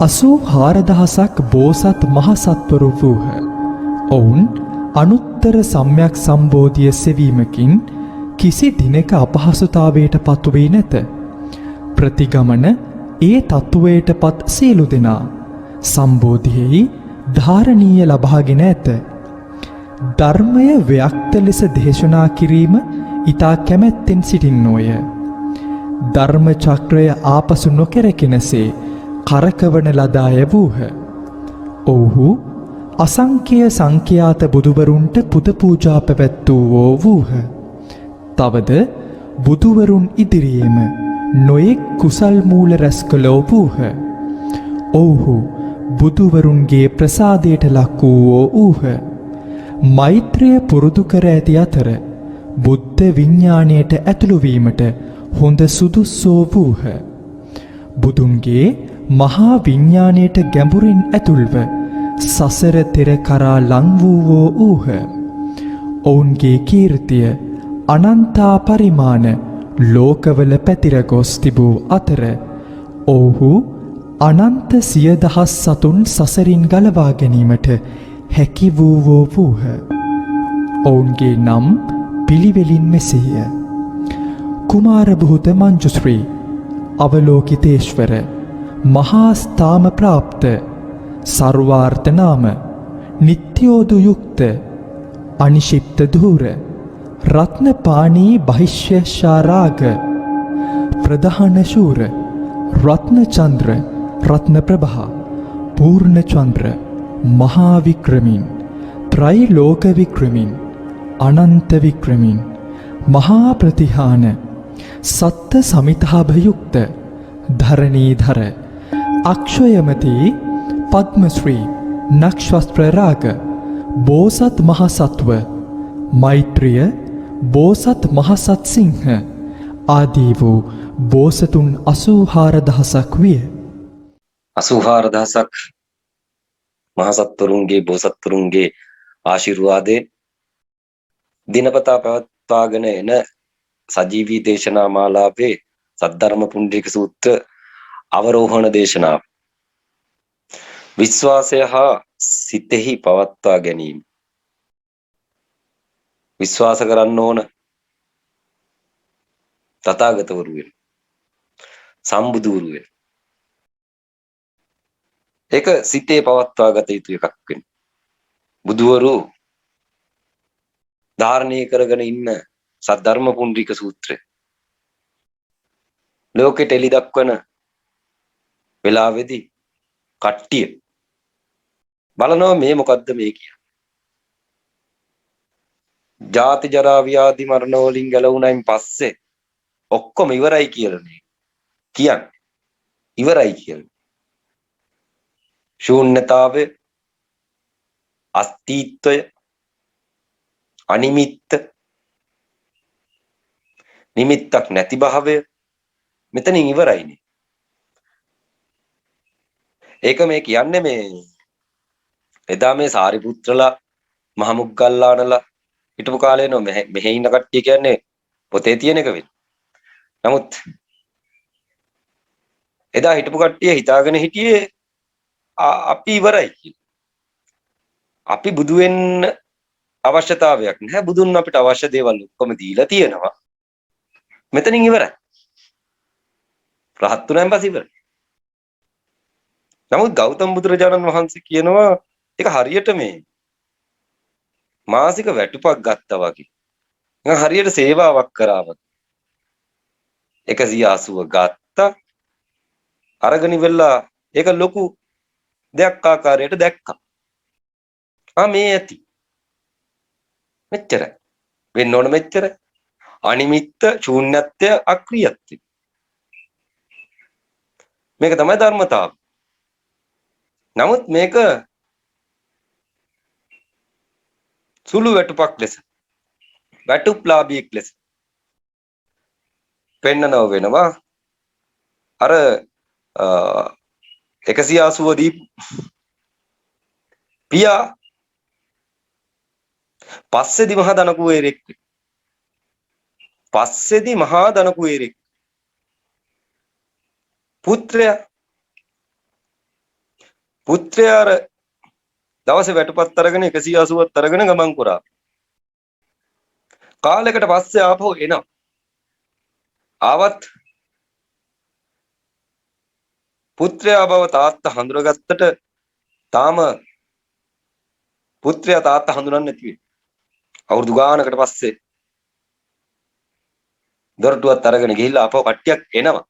84,000ක් බෝසත් මහසත්වරු වූහ. ඔවුන් අනුත්තර සම්‍යක් සම්බෝධිය සෙවීමකින් කිසි දිනක අපහසුතාවයට පත්වී නැත. ප්‍රතිගමන ඒ තත්ත්වයට පත් සියලු දෙනා සම්බෝධියෙහි ධාරණීය ලබාගෙන ඇත. ධර්මය ව්‍යක්ත ලෙස දේශනා කිරීම ඊතා කැමැත්තෙන් සිටින්නෝය. ධර්ම චක්‍රය ආපසු නොකැරකෙනසේ කරකවන ලද අය වූහ. ඔව්හු අසංඛ්‍ය සංඛ්‍යාත බුදුවරුන්ට පුද පූජා පැවැත්වූවෝ වූහ. තවද බුදුවරුන් ඉදිරියේම නොයෙක් කුසල් මූල රැස් කළෝ වූහ. ඔව්හු බුදුවරුන්ගේ ප්‍රසාදයට ලක් වූවෝ වූහ. මෛත්‍රිය පුරුදු කර ඇති අතර බුද්ධ විඥාණයට ඇතුළු වීමට හොඳ සුදුස්සෝ වූහ. බුදුන්ගේ මහා විඥාණයට ගැඹුරින් ඇතුල්ව සසර තෙර කරා ලං වූවෝ වූහ. ඔවුන්ගේ කීර්තිය අනන්තා පරිමාණ ලෝකවල පැතිර ගොස් තිබූ අතර ඔවුහු අනන්ත සියදහස් සතුන් සසරින් ගලවා ගැනීමට හැකි වූවෝ වූහ. ඔවුන්ගේ නම් පිළිවෙලින් මෙසේය. කුමාර බුහුත මංජුශ්‍රී, අවලෝකිතේශ්වර, මහා ස්ථාම ප්‍රාප්ත, සර්වාර්ථ නාම, නිත්‍යෝදු යුක්ත, අනිශිප්ත ධූර, රත්නපාණී බහිශ්‍යශාරාග, ප්‍රධාන ශූර, රත්නචන්ද්‍ර, රත්නප්‍රභා, පූර්ණචන්ද්‍ර, මහා වික්‍රමින්, ත්‍රෛලෝක වික්‍රමින්, අනන්ත වික්‍රමින්, මහා ප්‍රතිහාන, සත්ත සමිතාභයුක්ත, ධරණීධර, අක්ෂයමති, පද්මශ්‍රී, නක්ෂත්‍රරාග, බෝසත් මහසත්ව, මෛත්‍රිය, බෝසත් මහසත් සිංහ ආදී වූ බෝසතුන් 84,000ක් විය. 84,000ක් මහසත්වරුන්ගේ බෝසත්වරුන්ගේ ආශිර්වාදයෙන් දිනපතා පැවැත්වාගෙන එන සජීවී දේශනා මාලාවේ සද්ධර්ම පුණ්ඩික සූත්‍ර අවරෝහණ දේශනාව විශ්වාසය හා සිතෙහි පවත්වා ගැනීම. විශ්වාස කරන්න ඕන තථාගතවරු වෙන, සම්බුදුවරු වෙන. ඒක සිතේ පවත්වා ගත යුතු එකක් වෙන. බුදුවරු ධාරණය කරගෙන ඉන්න සද්ධර්ම පුණ්ඩික සූත්‍රය ලෝකෙට එළි දක්වන වෙලාවේදී කට්ටිය බලනවා මේ මොකද්ද මේ කියන්නේ. ජාති ජරා ව්‍යාධි මරණ වලින් ගැලවුණයින් පස්සේ ඔක්කොම ඉවරයි කියලා කියන්නේ. ඉවරයි කියලා. ශූන්‍යතාවය, අස්තිත්වය, අනිමිත්ත, නිමිත්තක් නැති භාවය මෙතනින් ඉවරයිනේ. ඒක මේ කියන්නේ මේ එදා මේ සාරිපුත්‍රලා මහමුග්ගල්ලානලා හිටපු කාලේ නෝ මෙහෙ ඉන්න කට්ටිය කියන්නේ පොතේ තියෙන එක වෙන්නේ. නමුත් එදා හිටපු කට්ටිය හිතාගෙන හිටියේ අපි ඉවරයි කියලා. අපි බුදු වෙන්න අවශ්‍යතාවයක් නැහැ. බුදුන් අපිට අවශ්‍ය දේවල් ඔක්කොම දීලා තියෙනවා. මෙතනින් ඉවරයි. රහත් වුණාන් පස්සේ ඉවරයි. නමුත් ගෞතම බුදුරජාණන් වහන්සේ කියනවා ඒක හරියට මේ මාසික වැටුපක් ගත්තා වගේ. නිකන් හරියට සේවාවක් කරා වගේ. 180 ගත්තා. අරගෙන ඉවරලා ඒක ලොකු දෙයක් ආකාරයට දැක්කා. මේ ඇති. මෙච්චරයි. වෙන්න ඕන මෙච්චරයි. අනිමිත්ත, ශූන්‍යත්වය, අක්‍රියත්වය. මේක තමයි ධර්මතාව. නමුත් මේක සුළු වැටුපක් ලෙස, වැටුප්ලාභියෙක් ලෙස පෙන්නනව වෙනවා. අර 180 දී පියා පස්සේදී මහා ධන කුවේරෙක්. පස්සේදී මහා ධන කුවේරෙක්. පුත්‍රයා පුත්‍රයා අර දවසේ වැටුපත් අරගෙන 180ක් අරගෙන ගමන් කරා. කාලයකට පස්සේ ආපහු එනවා. ආවත් පුත්‍රයා බව තාත්තා හඳුනගත්තට තාම පුත්‍රයා තාත්තා හඳුනන්නේ නැති වෙයි. අවුරුදු ගානකට පස්සේ දොරටුවත් අරගෙන ගිහිල්ලා ආපහු කට්ටියක් එනවා.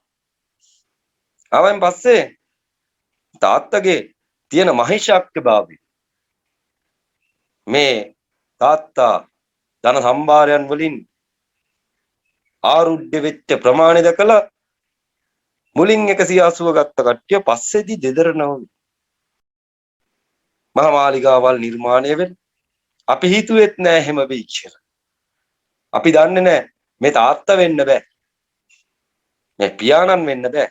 ආවෙන් පස්සේ තාත්තගේ තියෙන මහේශාක්‍යභාවය මේ තාත්තා ධන සම්භාරයන් වලින් ආරුඩ්‍ය වෙච්ච ප්‍රමාණය දැකලා මුලින් 180 ගත්ත කට්ටිය පස්සේදී දෙදරනවා. මහා මාලිගාවල් නිර්මාණය වෙන අපි හිතුවෙත් නෑ එහෙම වෙයි කියලා. අපි දන්නේ නෑ මේ තාත්තා වෙන්න බෑ. මේ පියාණන් වෙන්න බෑ.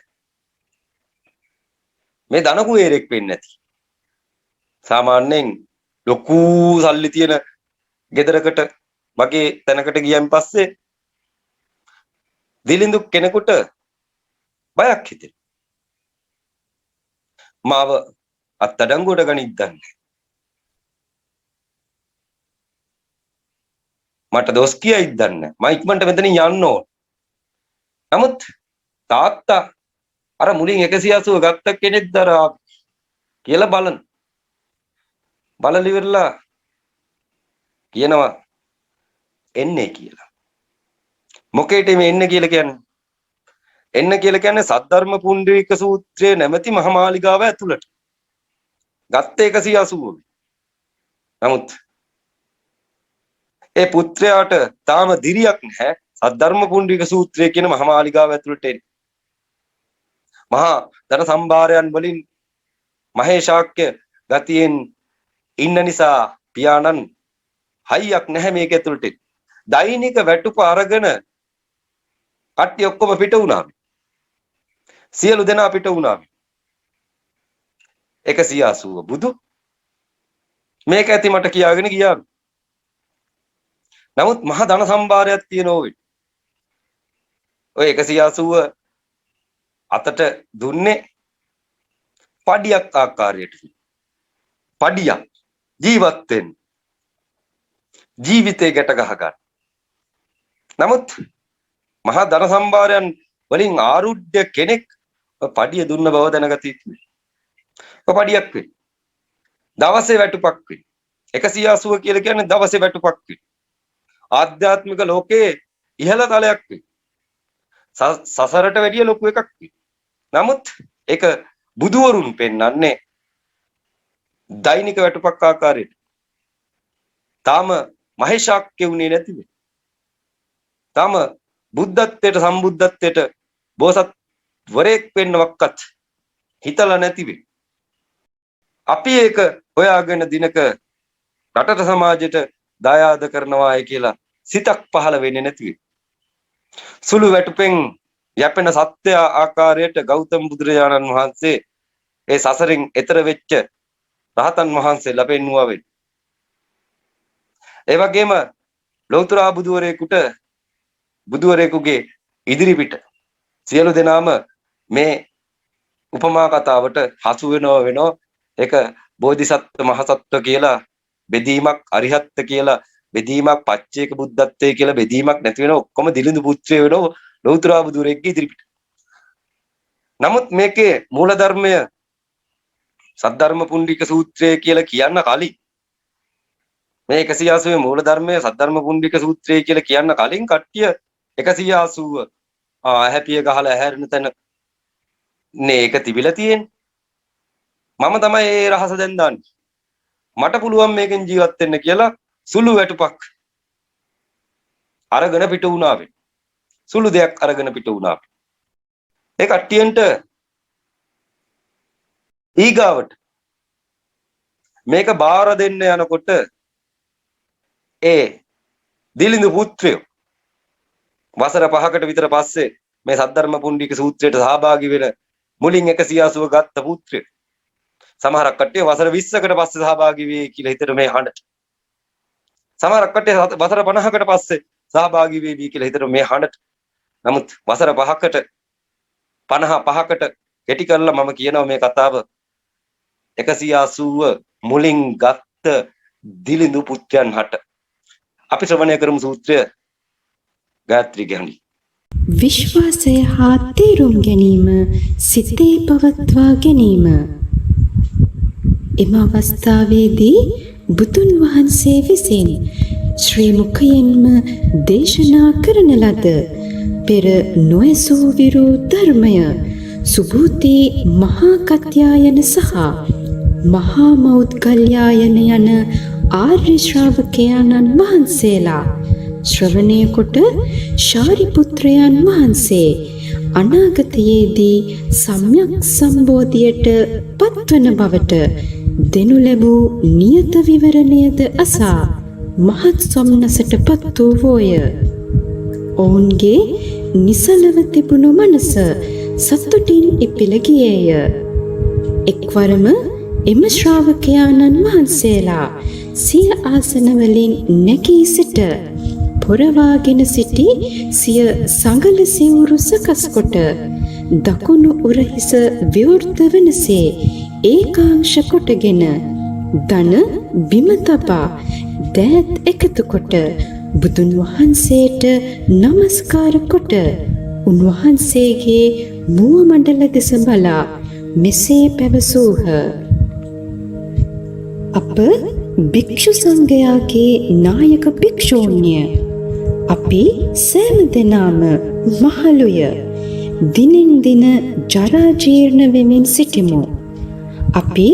මේ ධනකුවේරෙක් වෙන්න ඇති. සාමාන්‍යයෙන් ලොකු සල්ලි තියෙන ගෙදරකට වගේ තැනකට ගියන් පස්සේ දිලිඳු කෙනෙකුට බයක් හිතෙනවා. මාව අත්අඩංගුවට ගනිද්දන්නේ. මට දොස් කියයිද දන්නේ. මම ඉක්මනට මෙතනින් යන්න ඕන. නමුත් තාත්තා අර මුලින් 180 ගත්ත කෙනෙක් දරා කියලා බලන. බලලි ඉවරලා කියනවා එන්නේ කියලා. මොකේට මේ එන්න කියලා කියන්නේ? එන්න කියලා කියන්නේ සද්ධර්ම පුණ්ඩරීක සූත්‍රයේ නැමැති මහමාලිගාව ඇතුළට. ගත්තේ 180. නමුත් ඒ පුත්‍රයාට තාම දිරියක් නැහැ. සද්ධර්ම පුණ්ඩරීක සූත්‍රය කියන මහමාලිගාව ඇතුළට එන්නේ. මහා ධන සම්භාරයන් වලින් මහේශාක්‍ය ගතියෙන් ඉන්න නිසා පියාණන් හයියක් නැහැ මේක ඇතුළට. දෛනික වැටුප අරගෙන කට්ටිය ඔක්කොම පිට වුණා. සියලු දෙනා පිට වුණා. 180 බුදු මේක ඇති මට කියාගෙන ගියා. නමුත් මහා ධන සම්භාරයක් තියෙනවා. ඔය 180 අතට දුන්නේ පඩියක් ආකාරයට. පඩියක් ජීවත් වෙන්න. ජීවිතේ ගැට ගහ ගන්න. නමුත් මහා ධන සම්භාරයන් වලින් ආරුඩ්‍ය කෙනෙක් පඩිය දුන්න බව දැනගත යුතුයි. ඔය පඩියක් වෙයි. දවසේ වැටුපක් වෙයි. 180 කියලා කියන්නේ දවසේ වැටුපක් වෙයි. ආධ්‍යාත්මික ලෝකයේ ඉහළ තලයක් වෙයි. සසරට වැඩිය ලොකු එකක් වෙයි. නමුත් ඒක බුදුවරුන් පෙන්වන්නේ දෛනික වැටුපක් ආකාරයට. තාම මහේශාක්‍ය වුණේ නැති වෙයි. තාම බුද්ධත්වයට සම්බුද්ධත්වයට බෝසත් වරේක් වෙන්නවක්වත් හිතලා නැති වෙයි. අපි ඒක හොයාගෙන දිනක රටට සමාජයට දායාද කරනවායි කියලා සිතක් පහළ වෙන්නේ නැති වෙයි. සුළු වැටුපෙන් යැපෙන සත්‍ය ආකාරයට ගෞතම බුදුරජාණන් වහන්සේ ඒ සසරින් එතර වෙච්ච රහතන් වහන්සේ ලැබෙන්නවා වෙයි. ඒ වගේම ලෞතර බුදුවරයෙකුගේ ඉදිරිපිට සියලු දෙනාම මේ උපමා කතාවට හසු වෙනවා. ඒක බෝධිසත්ව මහසත්ව කියලා බෙදීමක්, අරිහත්ත්ව කියලා බෙදීමක්, පච්චේක බුද්ධත්වයේ කියලා බෙදීමක් නැති වෙන ඔක්කොම දිලිඳු පුත්‍රය වෙනවා ලෞතර බුදුරෙක්ගේ ඉදිරිපිට. නමුත් මේකේ මූලධර්මය සද්ධර්ම පුණ්ඩික සූත්‍රය කියලා කියන්න කලින් මේ 180 මූලධර්මය සද්ධර්ම පුණ්ඩික සූත්‍රය කියලා කියන්න කලින් කට්ටිය 180 හැපිය ගහලා ඇහැරෙන තැන නේ ඒක තිබිලා තියෙන්නේ. මම තමයි ඒ රහස දැන් දාන්නේ. මට පුළුවන් මේකෙන් ජීවත් වෙන්න කියලා සුළු වැටුපක් අරගෙන පිට වුණා වෙයි. සුළු දෙයක් අරගෙන පිට වුණා. ඒ කට්ටියන්ට ඊගාවට මේක බාර දෙන්න යනකොට ඒ දිලිඳු පුත්‍රයෝ වසර 5කට විතර පස්සේ මේ සද්ධර්ම පුණ්ඩික සූත්‍රයට සහභාගී වෙන මුලින් 180 ගත්ත පුත්‍රයෝ සමහරක් කට්ටිය වසර 20කට පස්සේ සහභාගී වෙයි කියලා හිතට මේ හඬට. සමහරක් කට්ටිය වසර 50කට පස්සේ සහභාගී වෙයි කියලා හිතට මේ හඬට. නමුත් වසර 5කට 55කට කෙටි කරලා මම කියනවා මේ කතාව 180 මුලින් ගත්ත දිලිඳු පුත්‍රයන් හට අපි ශ්‍රවණය කරමු සූත්‍රය ගායත්‍රී ගැහණි. විශ්වාසය හා තේරුම් ගැනීම සිතේ පවත්වා ගැනීම. එම අවස්ථාවේදී බුදුන් වහන්සේ විසින් ශ්‍රී මුඛයෙන්ම දේශනා කරන ලද පෙර නොඇසූ විරූ ධර්මය සුභූති මහා කත්යායන සහ මහා මෞද්ගල්‍යායන යන ආර්ය ශ්‍රාවකයන්න් වහන්සේලා ශ්‍රවණය කොට ශාරිපුත්‍රයන් වහන්සේ අනාගතයේදී සම්‍යක් සම්බෝධියට පත්වන බවට දෙනු ලැබූ නියත විවරණයද අසා මහත් සොම්නසට පත් වූවෝය. ඔවුන්ගේ නිසලව තිබුණු මනස සතුටින් ඉපිල ගියේය. එක්වරම එම ශ්‍රාවකයාණන් වහන්සේලා සිය ආසනවලින් නැගී සිට පොරවාගෙන සිටි සිය සඟල සිවුරු සකස් කොට දකුණු උරහිස විවෘත වනසේ ඒකාංශ කොටගෙන දන බිම තබා දෑත් එකතු කොට බුදුන් වහන්සේට නමස්කාර කොට උන්වහන්සේගේ මුව මණ්ඩල දෙස බලා මෙසේ පැවසූහ. අප භික්ෂු සංඝයාගේ නායක භික්ෂූන්ය. අපි සෑම දෙනාම මහලුය. දිනෙන් දින ජරා ජීර්ණ වෙමින් සිටිමු. අපි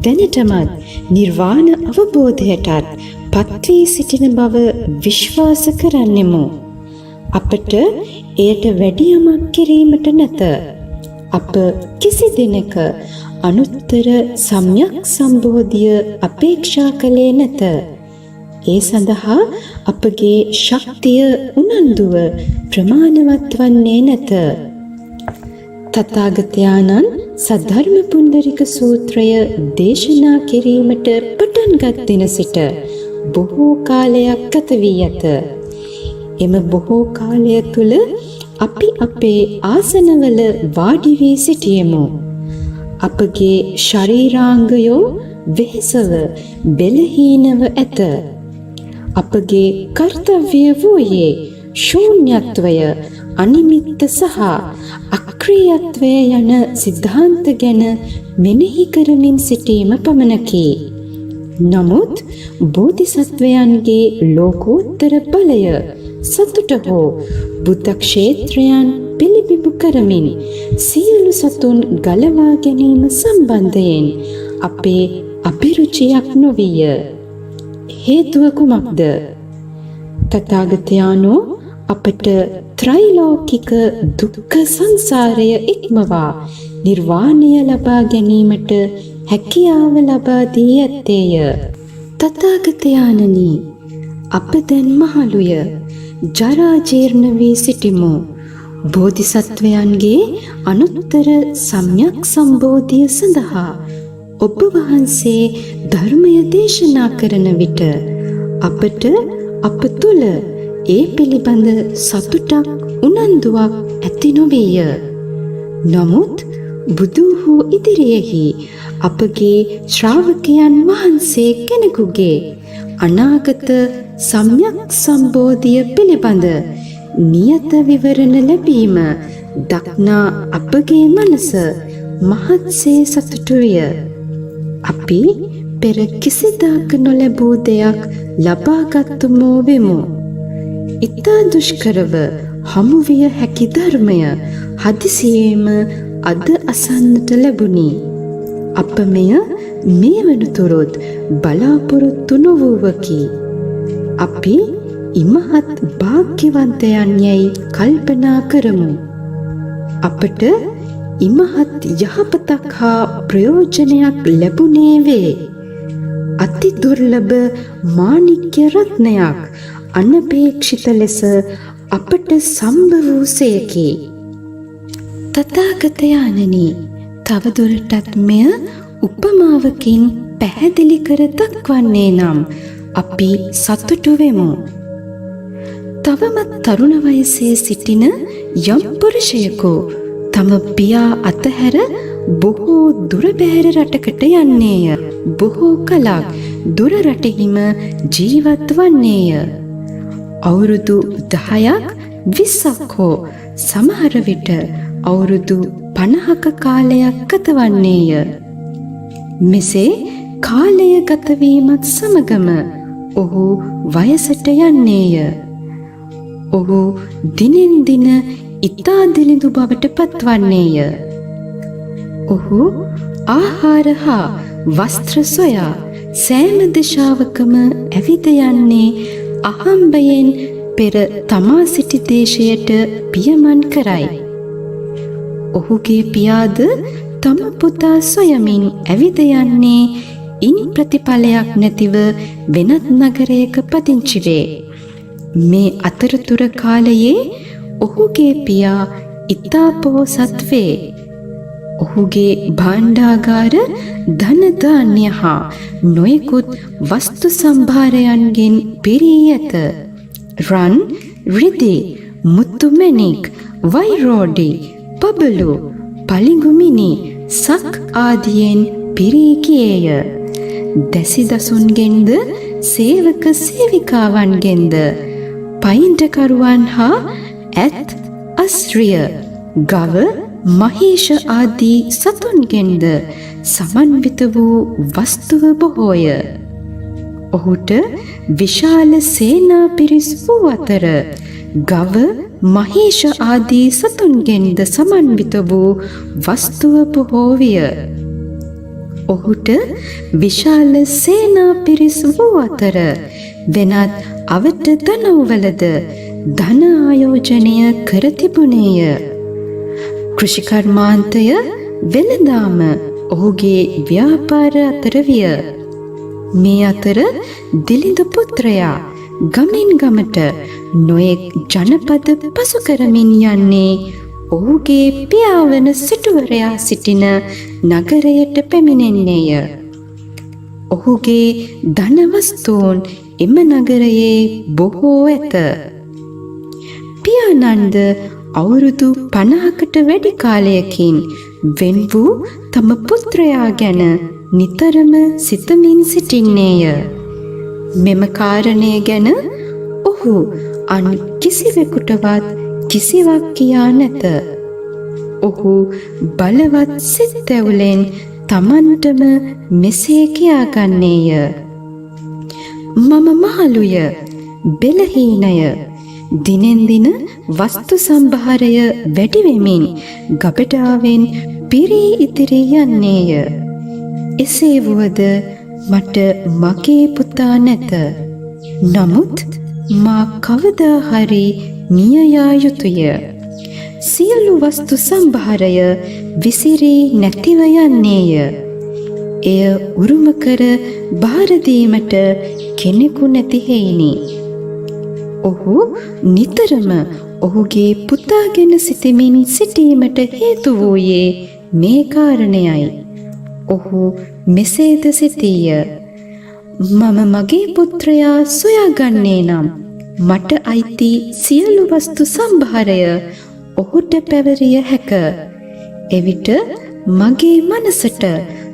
දැනටමත් නිර්වාණ අවබෝධයටත් පත්වී සිටින බව විශ්වාස කරන්නෙමු. අපට එයට වැඩි යමක් කිරීමට නැත. අප කිසි දිනක අනුත්තර සම්‍යක් සම්බෝධිය අපේක්ෂා කළේ නැත. ඒ සඳහා අපගේ ශක්තිය උනන්දුව ප්‍රමාණවත් වන්නේ නැත. තථාගතයන්න් සද්ධර්ම පුණ්ඩරික සූත්‍රය දේශනා කිරීමට පටන්ගත් දින සිට බොහෝ කාලයක් ගත වී ඇත. එම බොහෝ කාලය තුල අපි අපේ ආසනවල වාඩි වී සිටියෙමු. අපගේ ශරීරාංගයෝ වෙහෙසව බෙලහීනව ඇත. අපගේ කර්තව්‍ය වූයේ ශූන්‍යත්වය, අනිමිත්ත සහ අක්‍රීයත්වය යන සිද්ධාන්ත ගැන මෙනෙහි කරමින් සිටීම පමණකි. නමුත් බෝධිසත්වයන්ගේ ලෝකෝත්තර බලය සතුට හෝ බුද්ධ ක්ෂේත්‍රයන් පිළිබිඹු කරමින් සියලු සතුන් ගලවා ගැනීම සම්බන්ධයෙන් අපේ අභිරුචියක් නොවිය. හේතුව කුමක්ද? තථාගතයන්ෝ අපට ත්‍රිලෝකික දුක්ඛ සංසාරය ඉක්මවා නිර්වාණය ලබා ගැනීමට හැකියාව ලබා දී ඇත්තේය. තථාගතයන්නි, අප දැන් මහලුය. ජරා ජීර්ණ වී සිටිමු. බෝධිසත්වයන්ගේ අනුත්තර සම්‍යක් සම්බෝධිය සඳහා ඔබ වහන්සේ ධර්මය දේශනා කරන විට අපට අප තුළ ඒ පිළිබඳ සතුටක් උනන්දුවක් ඇති නොවිය. නමුත් බුදුහු ඉදිරියෙහි අපගේ ශ්‍රාවකයන් වහන්සේ කෙනෙකුගේ අනාගත සම්‍යක් සම්බෝධිය පිළිබඳ නියත විවරණ ලැබීම දක්නා අපගේ මනස මහත්සේ සතුටුය. අපි පෙර කිසිදාක නොලැබූ දෙයක් ලබාගත්තුමෝ වෙමු. ඉතා දුෂ්කරව හමුවිය හැකි ධර්මය හදිසියේම අද අසන්නට ලැබුණි. අප මෙය මේ වනතුරුත් බලාපොරොත්තු නොවූවකි. අපි ඉමහත් භාග්‍යවන්තයන් යැයි කල්පනා කරමු. අපට ඉමහත් යහපතක් හා ප්‍රයෝජනයක් ලැබුණේ වේ. අති දුර්ලභ මාණික්‍ය රත්නයක් අනපේක්ෂිත ලෙස අපට සම්බ වූසේකි. තථාගතයන්නි, තවදුරටත් මෙය උපමාවකින් පැහැදිලි කර දක්වන්නේ නම් අපි සතුටු වෙමු. තවමත් තරුණ වයසේ සිටින යම් පුරුෂයෙකු තම පියා අතහැර බොහෝ දුර බැහැර රටකට යන්නේය. බොහෝ කලක් දුර රටෙහිම ජීවත් වන්නේය. අවුරුදු 10ක් 20ක් හෝ සමහර විට අවුරුදු 50ක කාලයක් ගතවන්නේය. මෙසේ කාලය ගතවීමත් සමගම ඔහු වයසට යන්නේය. ඔහු දිනෙන් දින ඉතා දිලිඳු බවට පත්වන්නේය. ඔහු ආහාර හා වස්ත්‍ර සොයා සෑම දිශාවකම ඇවිද යන්නේ අහම්බයෙන් පෙර තමා සිටි දේශයට පියමන් කරයි. ඔහුගේ පියාද තම පුතා සොයමින් ඇවිද යන්නේ ඉන් ප්‍රතිඵලයක් නැතිව වෙනත් නගරයක පදිංචි වේ. මේ අතරතුර කාලයේ ඔහුගේ පියා ඉතා පොහොසත් වේ. ඔහුගේ භාණ්ඩාගාර ධන ධාන්‍ය හා නොයෙකුත් වස්තු සම්භාරයන්ගෙන් පිරී ඇත. රන්, රිදී, මුතු මැණික්, වෛරෝඩි, පබළු, පලිඟුමිනි, සක් ආදියෙන් පිරී ගියේය. දැසි දසුන්ගෙන්ද සේවක සේවිකාවන්ගෙන්ද පයින්ටකරුවන් හා ඇත්, අස්රිය, ගව, මහේෂ ආදී සතුන්ගෙන්ද සමන්විත වූ වස්තුව බොහෝය. ඔහුට විශාල සේනා පිරිස් වූ අතර ගව, මහේෂ ආදී සතුන්ගෙන්ද සමන්විත වූ වස්තුව බොහෝ විය. ඔහුට විශාල සේනා පිරිස් වූ අතර වෙනත් අවට දනව්වලද ධන ආයෝජනය කර තිබුණේය. කෘෂිකර්මාන්තය වෙළඳාම ඔහුගේ ව්‍යාපාර අතර විය. මේ අතර දිලිඳු පුත්‍රයා ගමින් ගමට නොයෙක් ජනපද පසු කරමින් යන්නේ ඔහුගේ පියාවන සිටුවරයා සිටින නගරයට පැමිණෙන්නේය. ඔහුගේ ධනවස්තුන් එම නගරයේ බොහෝ ඇත. පියාණන්ද අවුරුදු 50කට වැඩි කාලයකින් වෙන් වූ තම පුත්‍රයා ගැන නිතරම සිතමින් සිටින්නේය. මෙම කාරණය ගැන ඔහු අන් කිසිවෙකුටවත් කිසිවක් කියා නැත. ඔහු බලවත් සිත් ඇවුලෙන් තමන්ටම මෙසේ කියාගන්නේය. මම මහලුය, බෙලහීනය, දිනෙන් දින වස්තු සම්භාරය වැඩි වෙමින් ගබඩාවෙන් පිරී ඉතිරී යන්නේය. එසේ වුවද මට මගේ පුතා නැත. නමුත් මා කවදා හරි මිය යා යුතුය. සියලු වස්තු සම්භාරය විසිරී නැතිව යන්නේය. එය උරුම කර බාර දීමට කෙනෙකු නැති හේිනි. ඔහු නිතරම ඔහුගේ පුතා ගැන සිතමින් සිටීමට හේතු වූයේ මේ කාරණයයි. ඔහු මෙසේද සිතීය. මම මගේ පුත්‍රයා සොයාගන්නේ නම් මට අයිති සියලු වස්තු සම්භාරය ඔහුට පැවරිය හැක. එවිට මගේ මනසට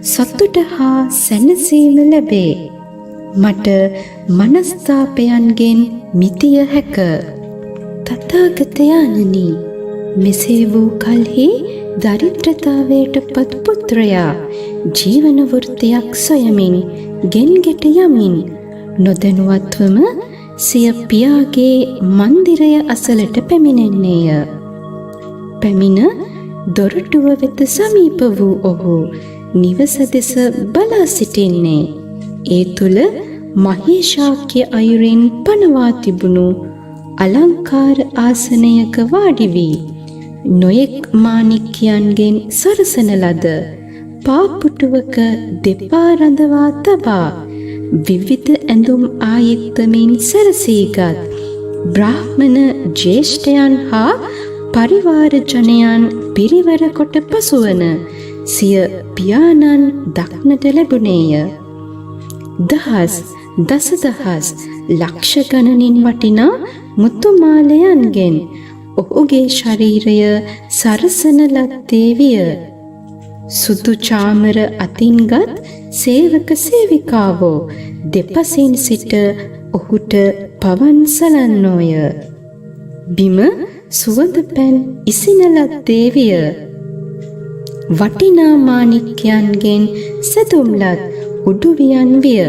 සතුට හා සැනසීම ලැබේ. මට මනස්තාපයන්ගෙන් මිදිය හැක. තථාගතයන්නි, මෙසේ වූ කල්හි දරිද්‍රතාවයට පත් පුත්‍රයා ජීවන වෘත්තියක් සොයමින් ගෙන්ගෙට යමින් නොදැනුවත්වම සිය පියාගේ මන්දිරය අසලට පැමිණෙන්නේය. පැමිණ දොරටුව වෙත සමීප වූ ඔහු නිවස දෙස බලා සිටින්නේ. ඒ තුල මහේශාක්‍ය අයුරින් පනවා තිබුණු අලංකාර ආසනයක වාඩි වී නොයෙක් මාණික්‍යයන්ගෙන් සරසන ලද පාපුටුවක දෙපා රඳවා තබා විවිධ ඇඳුම් ආයත්තමින් සැරසීගත් බ්‍රාහ්මණ ජ්‍යෙෂ්ඨයන් හා පරිවාර ජනයන් පිරිවර කොට පසුවන සිය පියාණන් දක්නට ලැබුණේය. දහස් දසදහස් ලක්ෂ ගණනින් වටිනා මුතු මාලයන්ගෙන් ඔහුගේ ශරීරය සරසන ලද්දේ විය. සුදු චාමර අතින්ගත් සේවක සේවිකාවෝ දෙපසින් සිට ඔහුට පවන් සලන්නෝය. බිම සුවඳ පැන් ඉසිනලත් දේවිය. වටිනා මාණික්යන්ගෙන් සැදුම්ලත් උඩුවියන් විය.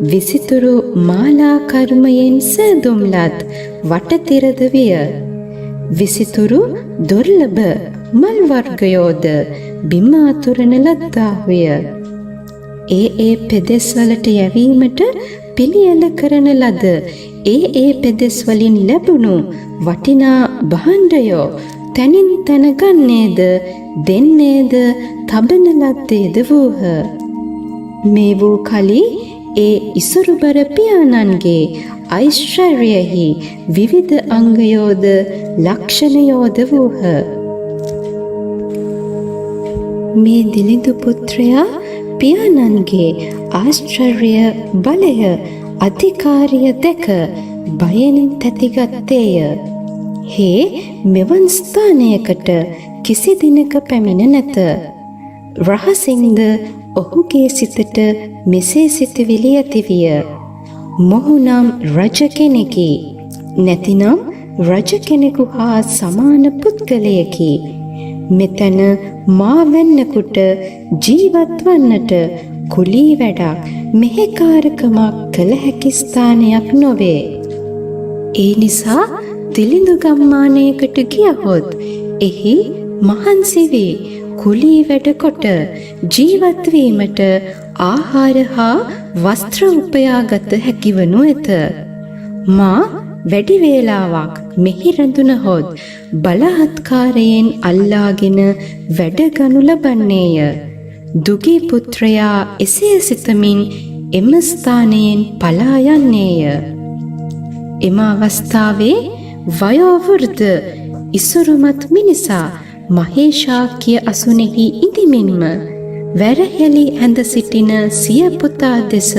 විසිතුරු මාලා කර්මයෙන් සැදුම්ලත් වටතිරද විය. විසිතුරු දුර්ලභ මල් වර්ගයෝද බිම අතුරන ලද්දාහුය. ඒ පෙදෙස්වලට යැවීමට පිළියෙල කරන ලද ඒ පෙදෙස්වලින් ලැබුණු වටිනා භාණ්ඩයෝ තනින් තන ගන්නේද දෙන්නේද තබන ලද්දේද වූහ. මේ වූ කලි ඒ ඉසුරුබර පියාණන්ගේ ඓශ්වර්යෙහි විවිධ අංගයෝද ලක්ෂණයෝද වූහ. මේ දිලිඳු පුත්‍රයා පියාණන්ගේ ආශ්චර්ය බලය අධිකාරිය දැක බයෙන් තැතිගත්තේය. හේ මෙවන් ස්ථානයකට කිසි දිනක පැමිණ නැත. රහසින්ද ඔහුගේ සිතට මෙසේ සිතුවිලි ඇතිවිය. මොහු නම් රජ කෙනෙකි. නැතිනම් රජ කෙනෙකු හා සමාන පුද්ගලයෙකි. මෙතන මා වෙන්නකුට ජීවත් වන්නට කුලී වැඩක් මෙහෙකාරකමක් කළ හැකි ස්ථානයක් නොවේ. ඒ නිසා දිලිඳු ගම්මානයකට ගියහොත් එහි මහන්සි වී කුලී වැඩ කොට ජීවත් වීමට ආහාර හා වස්ත්‍ර උපයාගත හැකිවනු ඇත. මා වැඩි වේලාවක් මෙහි රැඳුණහොත් බලහත්කාරයෙන් අල්ලාගෙන වැඩ ගනු ලබන්නේය. දුගී පුත්‍රයා එසේ සිතමින් එම ස්ථානයෙන් පලා යන්නේය. එම අවස්ථාවේ වයෝවෘද්ධ ඉසුරුමත් මිනිසා මහේශාක්‍ය අසුනේහි ඉඳිමින්ම වැරහෙලි ඇඳ සිටින සිය පුතා දෙස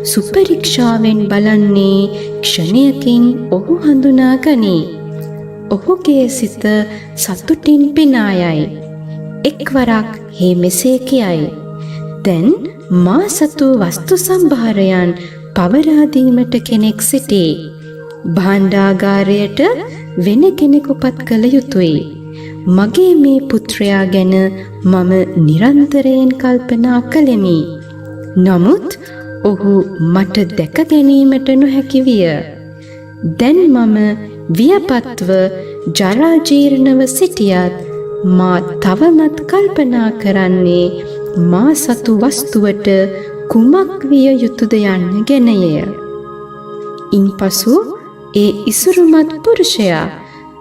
සුපරීක්ෂාවෙන් බලන්නේ ක්ෂණයකින් ඔහු හඳුනා ගනී. ඔහුගේ සිත සතුටින් පිනා යයි. එක්වරක් හේ මෙසේ කියයි. දැන් මා සතු වස්තු සම්භාරයන් පවරා දීමට කෙනෙක් සිටී. භාණ්ඩාගාරයට වෙන කෙනෙකුපත් කළ යුතුය. මගේ මේ පුත්‍රයා ගැන මම නිරන්තරයෙන් කල්පනා කළෙමි. නමුත් ඔහු මට දැක ගැනීමට නොහැකි විය. දැන් මම වියපත්ව ජරා ජීර්ණව සිටියත් මා තවමත් කල්පනා කරන්නේ මා සතු වස්තුවට කුමක් විය යුතුද යන්න ගැනය. ඉන්පසු ඒ ඉසුරුමත් පුරුෂයා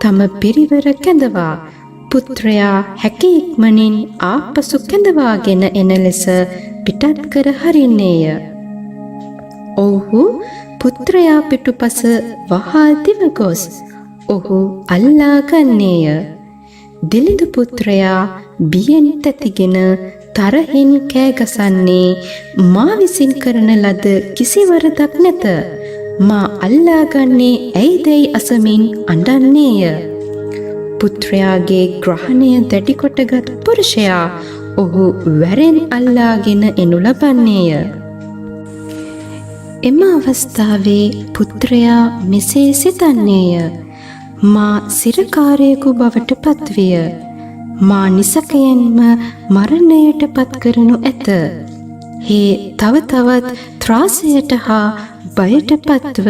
තම පිරිවර කැඳවා පුත්‍රයා හැකි ඉක්මනින් ආපසු කැඳවාගෙන එන ලෙස පිටත් කර හරින්නේය. ඔහු පුත්‍රයා පිටුපස වහා දිව ගොස් ඔහු අල්ලා ගන්නේය. දිලිඳු පුත්‍රයා බියෙන් තැතිගෙන තරහින් කෑගසන්නේ මා විසින් කරන ලද කිසි වරදක් නැත. මා අල්ලා ගන්නේ ඇයිදැයි අසමින් අඬන්නේය. පුත්‍රයාගේ ග්‍රහණය දැඩි කොටගත් පුරුෂයා ඔහු වැරෙන් අල්ලාගෙන එනු ලබන්නේය. එම අවස්ථාවේ පුත්‍රයා මෙසේ සිතන්නේය. මා සිරකාරයෙකු බවට පත්විය. මා නිසකයෙන්ම මරණයට පත් කරනු ඇත. හේ තව තවත් ත්‍රාසයට හා බයට පත්ව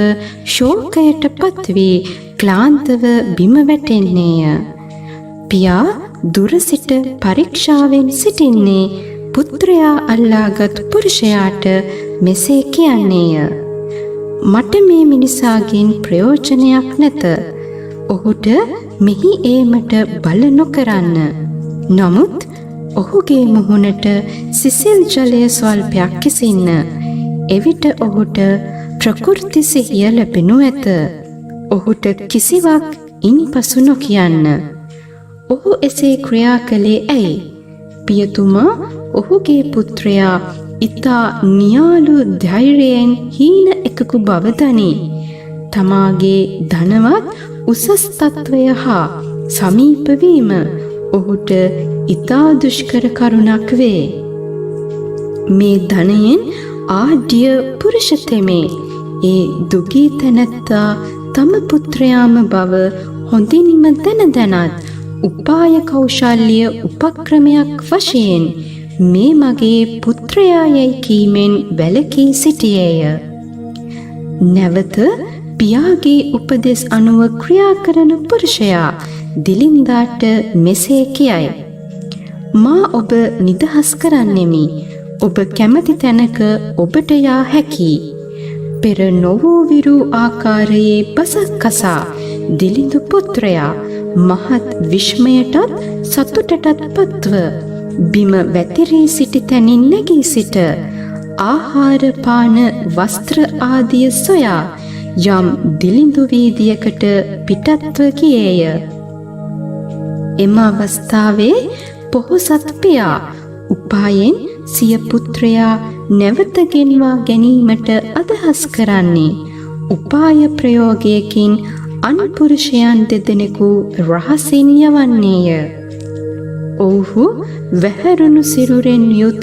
ශෝකයට පත්වී ක්ලාන්තව බිම වැටෙන්නේය. පියා දුර සිට පරීක්ෂාවෙන් සිටින්නේ පුත්‍රයා අල්ලාගත් පුරුෂයාට මෙසේ කියන්නේය. මට මේ මිනිසාගෙන් ප්‍රයෝජනයක් නැත. ඔහුට මෙහි ඒමට බල නොකරන්න. නමුත් ඔහුගේ මුහුණට සිසිල් ජලය ස්වල්පයක් කිසින්න. එවිට ඔහුට ප්‍රකෘති සිහිය ලැබෙනු ඇත. ඔහුට කිසිවක් ඉන්පසු නොකියන්න. ඔහු එසේ ක්‍රියා කළේ ඇයි? පියතුමා ඔහුගේ පුත්‍රයා ඉතා නියාලු ධෛර්යයෙන් හීන එකකු බව දනී. තමාගේ ධනවත් උසස් තත්වය හා සමීපවීම ඔහුට ඉතා දුෂ්කර කරුණක් වේ. මේ ධනයෙන් ආඩ්‍ය පුරුෂතෙමේ ඒ දුගී තැනැත්තා තම පුත්‍රයාම බව හොඳින්ම දැනත් උපාය කෞශල්‍ය උපක්‍රමයක් වශයෙන් මේ මගේ පුත්‍රයායයි කීමෙන් වැළකී සිටියේය. නැවත පියාගේ උපදෙස් අනුව ක්‍රියා කරන පුරුෂයා දිලින්දාට මෙසේ කියයි. මා ඔබ නිදහස් කරන්නෙමි. ඔබ කැමති තැනක ඔබට යා හැකි. පෙර නොවූ විරු ආකාරයේ බසක් කසා දිලිඳු පුත්‍රයා මහත් විශ්මයටත් සතුටටත් පත්ව බිම වැතිරී සිටි තැනින් නැගී සිට ආහාර පාන වස්ත්‍ර ආදිය සොයා යම් දිලිඳු වීදියකට පිටත්ව ගියේය. එම අවස්ථාවේ පොහොසත් පියා උපායෙන් සිය පුත්‍රයා නැවත ගෙන්වා ගැනීමට අදහස් කරන්නේ උපාය ප්‍රයෝගයකින් අන්පුරුෂයන් දෙදෙනෙකු රහසින් යවන්නේය. ඔවුහු වැහැරුණු සිරුරෙන් යුත්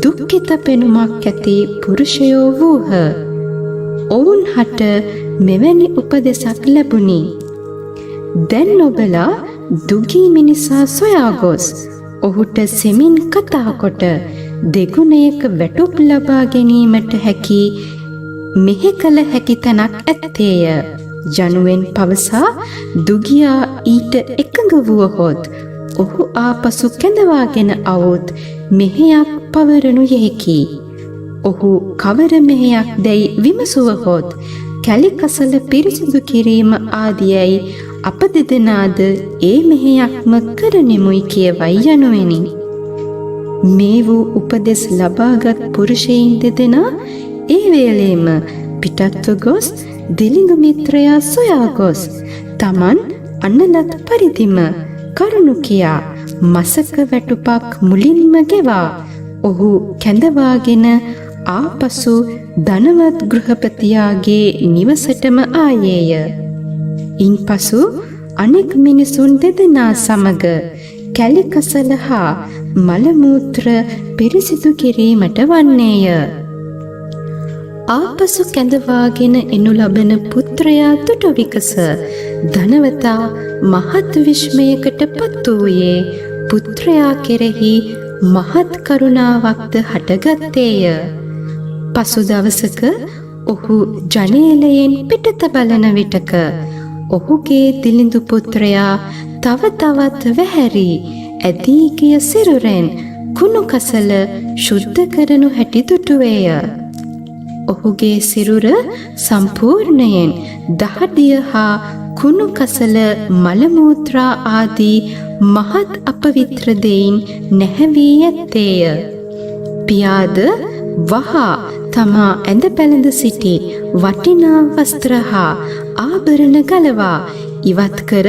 දුක්ඛිත පෙනුමක් ඇති පුරුෂයෝ වූහ. ඔවුන් හට මෙවැනි උපදෙසක් ලැබුණි. දැන් ඔබලා දුගී මිනිසා සොයා ගොස් ඔහුට සෙමින් කතා කොට දෙගුණයක වැටුප් ලබා ගැනීමට හැකි මෙහෙ කළ හැකි තැනක් ඇත්තේය යනුවෙන් පවසා දුගියා ඊට එකඟ වුවහොත් ඔහු ආපසු කැඳවාගෙන අවුත් මෙහෙයක් පවරනු යෙහිකි. ඔහු කවර මෙහෙයක් දැයි විමසුවහොත් කැලිකසල පිරිසිදු කිරීම ආදියයි අප දෙදෙනාද ඒ මෙහෙයක්ම කරනෙමුයි කියවයි යනුවෙනි. මේ වූ උපදෙස් ලබාගත් පුරුෂයින් දෙදෙනා ඒ වේලේම පිටත්ව ගොස් දිලිඳු මිත්‍රයා සොයා ගොස් තමන් අන්නලත් පරිදිම කරුණු කියා මසක වැටුපක් මුලින්ම ගෙවා ඔහු කැඳවාගෙන ආපසු ධනවත් ගෘහපතියාගේ නිවසටම ආයේය. ඉන්පසු අනෙක් මිනිසුන් දෙදෙනා සමග කැලිකසල හා මලමූත්‍ර පිරිසිදු කිරීමට වන්නේය. ආපසු කැඳවාගෙන එනු ලබන පුත්‍රයා දුටු විකස ධනවතා මහත් විශ්මයකට පත් වූයේ පුත්‍රයා කෙරෙහි මහත් කරුණාවක්ද හටගත්තේය. පසු දවසක ඔහු ජනේලයෙන් පිටත බලන විටක ඔහුගේ දිලිඳු පුත්‍රයා තව තවත් වැහැරි ඇදී ගිය සිරුරෙන් කුණු කසල ශුද්ධ කරනු හැටි දුටුවේය. ඔහුගේ සිරුර සම්පූර්ණයෙන් දහඩිය හා කුණු කසල මලමූත්‍රා ආදී මහත් අපවිත්‍ර දෙයින් නැහැවී ඇත්තේය. පියාද වහා තමා ඇඳ පැළඳ සිටි වටිනා වස්ත්‍ර හා ආභරණ ගලවා ඉවත් කර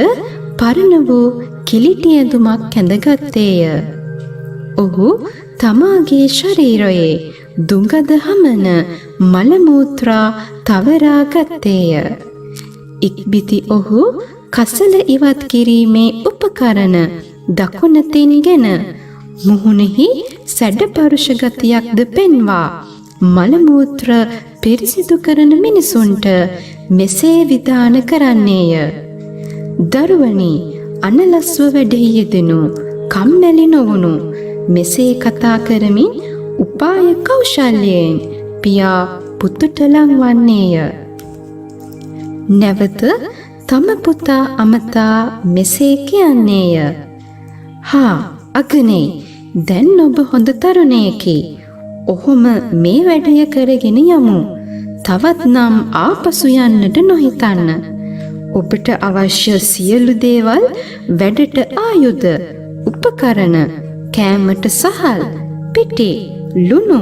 පරණ වූ කිලිටි ඇඳුමක් ඇඳගත්තේය. ඔහු තමාගේ ශරීරයේ දුඟද හමන මලමූත්‍රා තවරා ගත්තේය. ඉක්බිති ඔහු කසල ඉවත් කිරීමේ උපකරණ දකුණතින්ගෙන මුහුණෙහි සැඩ පරුෂ ගතියක්ද පෙන්වා මලමූත්‍ර පිරිසිදු කරන මිනිසුන්ට මෙසේ විධාන කරන්නේය. දරුවනි, අනලස්ව වැඩෙහි යෙදෙනු, කම්මැලි නොවුණු, මෙසේ කතා කරමින් උපාය කෞශල්‍යයෙන් පියා පුතුට ලංවන්නේය. නැවත තම පුතා අමතා මෙසේ කියන්නේය. හා අගනේ, දැන් ඔබ හොඳ තරුණයෙකි. ඔහොම මේ වැඩය කරගෙන යමු. තවත් නම් ආපසු යන්නට නොහිතන්න. ඔබට අවශ්‍ය සියලු දේවල්, වැඩට ආයුධ, උපකරණ, කෑමට සහල්, පිටි, ලුණු,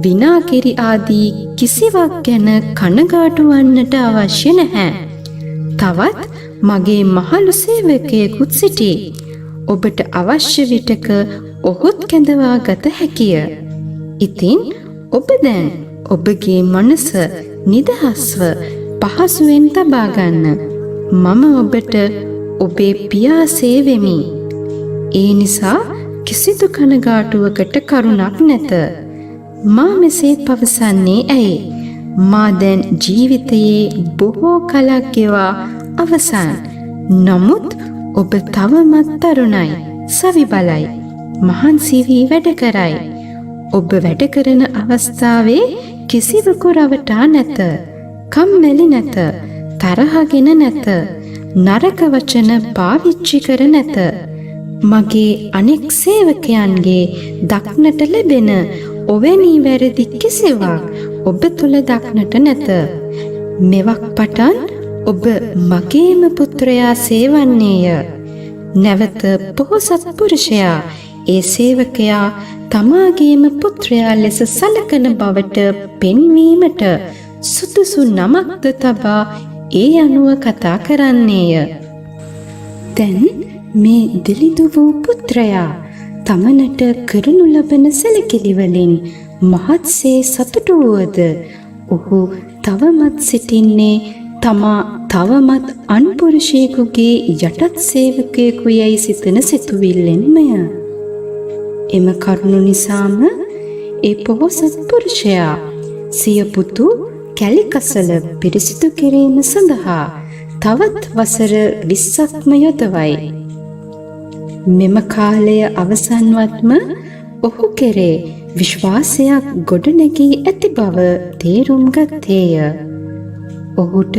විනාකිරි ආදී කිසිවක් ගැන කනගාටු වන්නට අවශ්‍ය නැහැ. තවත් මගේ මහලු සේවකයෙකුත් සිටී. ඔබට අවශ්‍ය විටක ඔහුත් කැඳවා ගත හැකිය. ඉතින් ඔබ දැන් ඔබගේ මනස නිදහස්ව පහසුවෙන් තබා ගන්න. මම ඔබට ඔබේ පියාසේ වෙමි. ඒ නිසා කිසිදු කනගාටුවකට කරුණක් නැත. මා මෙසේ පවසන්නේ ඇයි? මා දැන් ජීවිතයේ බොහෝ කලක් ගෙවා අවසන්. නමුත් ඔබ තවමත් තරුණයි, සවි බලයි, මහන්සි වී වැඩ කරයි. ඔබ වැඩ කරන අවස්ථාවේ කිසිවෙකු රවටා නැත, කම්මැලි නැත, තරහගෙන නැත, නරක වචන පාවිච්චි කර නැත. මගේ අනෙක් සේවකයන්ගේ දක්නට ලැබෙන ඔවැනි වැරදි කිසිවක් ඔබ තුළ දක්නට නැත. මෙවක් පටන් ඔබ මගේම පුත්‍රයා සේවන්නේය. නැවත පොහොසත් පුරුෂයා ඒ සේවකයා තමාගේම පුත්‍රයා ලෙස සලකන බවට පෙන්වීමට සුදුසු නමක්ද තබා ඒ අනුව කතා කරන්නේය. දැන් මේ දිලිඳු වූ පුත්‍රයා තමනට කරනු ලබන සැලකිලිවලින් මහත්සේ සතුටු වුවද ඔහු තවමත් සිටින්නේ තමා තවමත් අන්පුරුෂයෙකුගේ යටත් සේවකයෙකු යැයි සිතන සිතුවිල්ලෙන්මය. එම කරුණු නිසාම ඒ පොහොසත් පුරුෂයා සිය පුතු කැලිකසල පිරිසිදු කිරීම සඳහා තවත් වසර 20ක්ම යොදවයි. මෙම කාලය අවසන්වත්ම ඔහු කෙරේ විශ්වාසයක් ගොඩනැගී ඇති බව තේරුම් ගත්තේය. ඔහුට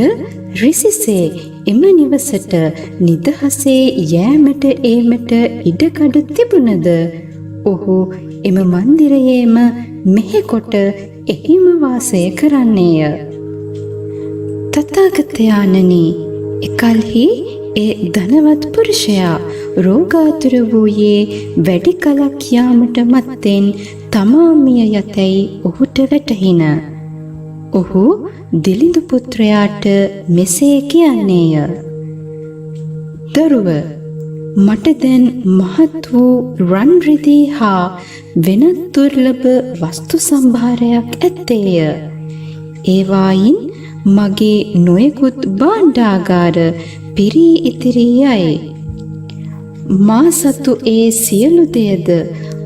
රිසිසේ එම නිවසට නිදහසේ යෑමට ඒමට ඉඩකඩ තිබුණද ඔහු එම මන්දිරයේම මෙහෙකොට එහිම වාසය කරන්නේය. තථාගතයාණනි, එකල්හි ඒ ධනවත් පුරුෂයා රෝගාතුර වූයේ වැඩි කලක් යාමට මත්තෙන් තමා මිය යතැයි ඔහුට වැටහින. ඔහු දිලිඳු පුත්‍රයාට මෙසේ කියන්නේය. දරුව, මට දැන් මහත් වූ රන් රිදී හා වෙනත් දුර්ලභ වස්තු සම්භාරයක් ඇත්තේය. ඒවායින් මගේ නොයෙකුත් භාණ්ඩාගාර පිරී ඉතිරී යයි. මා සතු ඒ සියලු දෙයද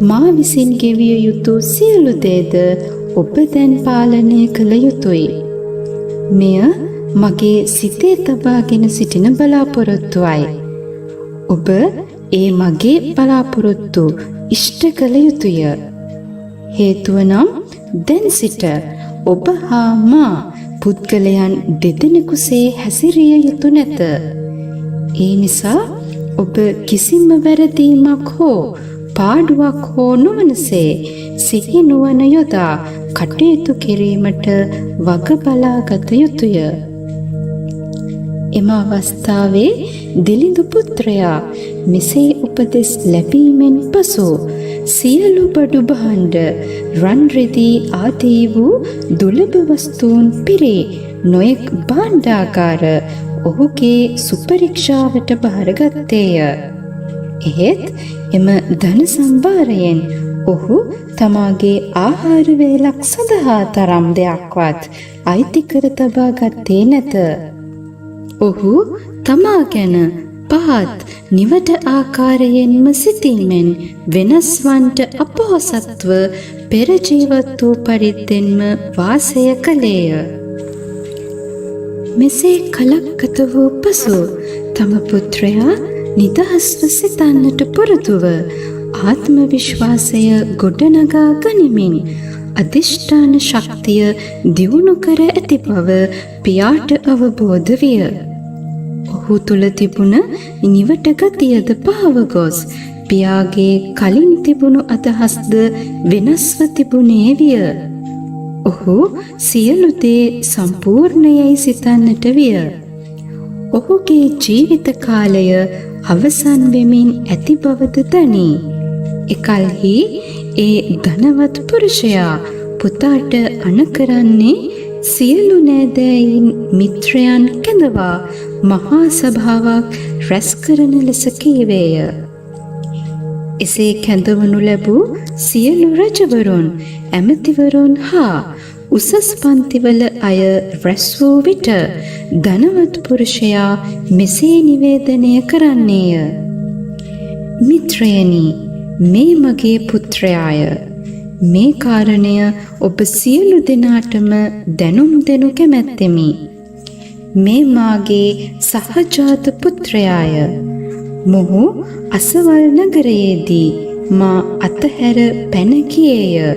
මා විසින් ගෙවිය යුතු සියලු දෙයද ඔබ දැන් පාලනය කළ යුතුයි. මෙය මගේ සිතේ තබාගෙන සිටින බලාපොරොත්තුවයි. ඔබ ඒ මගේ බලාපොරොත්තු ඉෂ්ට කළ යුතුය. හේතුව නම් දැන් සිට ඔබ හා මා පුද්ගලයන් දෙදෙනෙකුසේ හැසිරිය යුතු නැත. ඒ නිසා ඔබ කිසිම වැරදීමක් හෝ පාඩුවක් හෝ නොවනසේ සිහි නුවණ යොදා කටයුතු කිරීමට වග බලාගත යුතුය. එම අවස්ථාවේ දිලිඳු පුත්‍රයා මෙසේ උපදෙස් ලැබීමෙන් පසු සියලු බඩු භාණ්ඩ, රන් රිදී ආදී වූ දුර්ලභ වස්තුන් පිරී නොයෙක් භාණ්ඩාගාර ඔහුගේ සුපරීක්ෂාවට බාරගත්තේය. එහෙත් එම ධන සම්භාරයෙන් ඔහු තමාගේ ආහාර වේලක් සඳහා තරම් දෙයක්වත් අයිති කර තබා ගත්තේ නැත. ඔහු තමා ගැන පහත් නිවට ආකාරයෙන්ම සිතීමෙන් වෙනස් වන්ට අපොහොසත්ව පෙර ජීවත් වූ පරිද්දෙන්ම වාසය කළේය. මෙසේ කලක් ගත වූ පසු තම පුත්‍රයා නිදහස්ව සිතන්නට පුරුදුව ආත්ම විශ්වාසය ගොඩනගා ගනිමින් අධිෂ්ඨාන ශක්තිය දියුණු කර ඇති බව පියාට අවබෝධ විය. ඔහු තුල තිබුණ නිවට ගතියද පහව ගොස් පියාගේ කලින් තිබුණු අදහස්ද වෙනස්ව තිබුණේ විය. ඔහු සියලු දේ සම්පූර්ණයයි සිතන්නට විය. ඔහුගේ ජීවිත කාලය අවසන් වෙමින් ඇති බවද දනී. එකල්හි ඒ ධනවත් පුරුෂයා පුතාට අනකරන්නේ සියලු නෑදෑයින් මිත්‍රයන් කැඳවා මහා සභාවක් රැස් කරන ලෙස කීවේය. එසේ කැඳවනු ලැබූ සියලු රජවරුන්, ඇමතිවරුන් හා උසස් පන්තිවල අය රැස් වූ විට ධනවත් පුරුෂයා මෙසේ නිවේදනය කරන්නේය. මිත්‍රයනි, මේ මගේ පුත්‍රයාය. මේ කාරණය ඔබ සියලු දෙනාටම දැනුම් දෙනු කැමැත්තෙමි. මේ මාගේ සහජාත පුත්‍රයාය. මොහු අසවල් නගරයේදී මා අතහැර පැන ගියේය.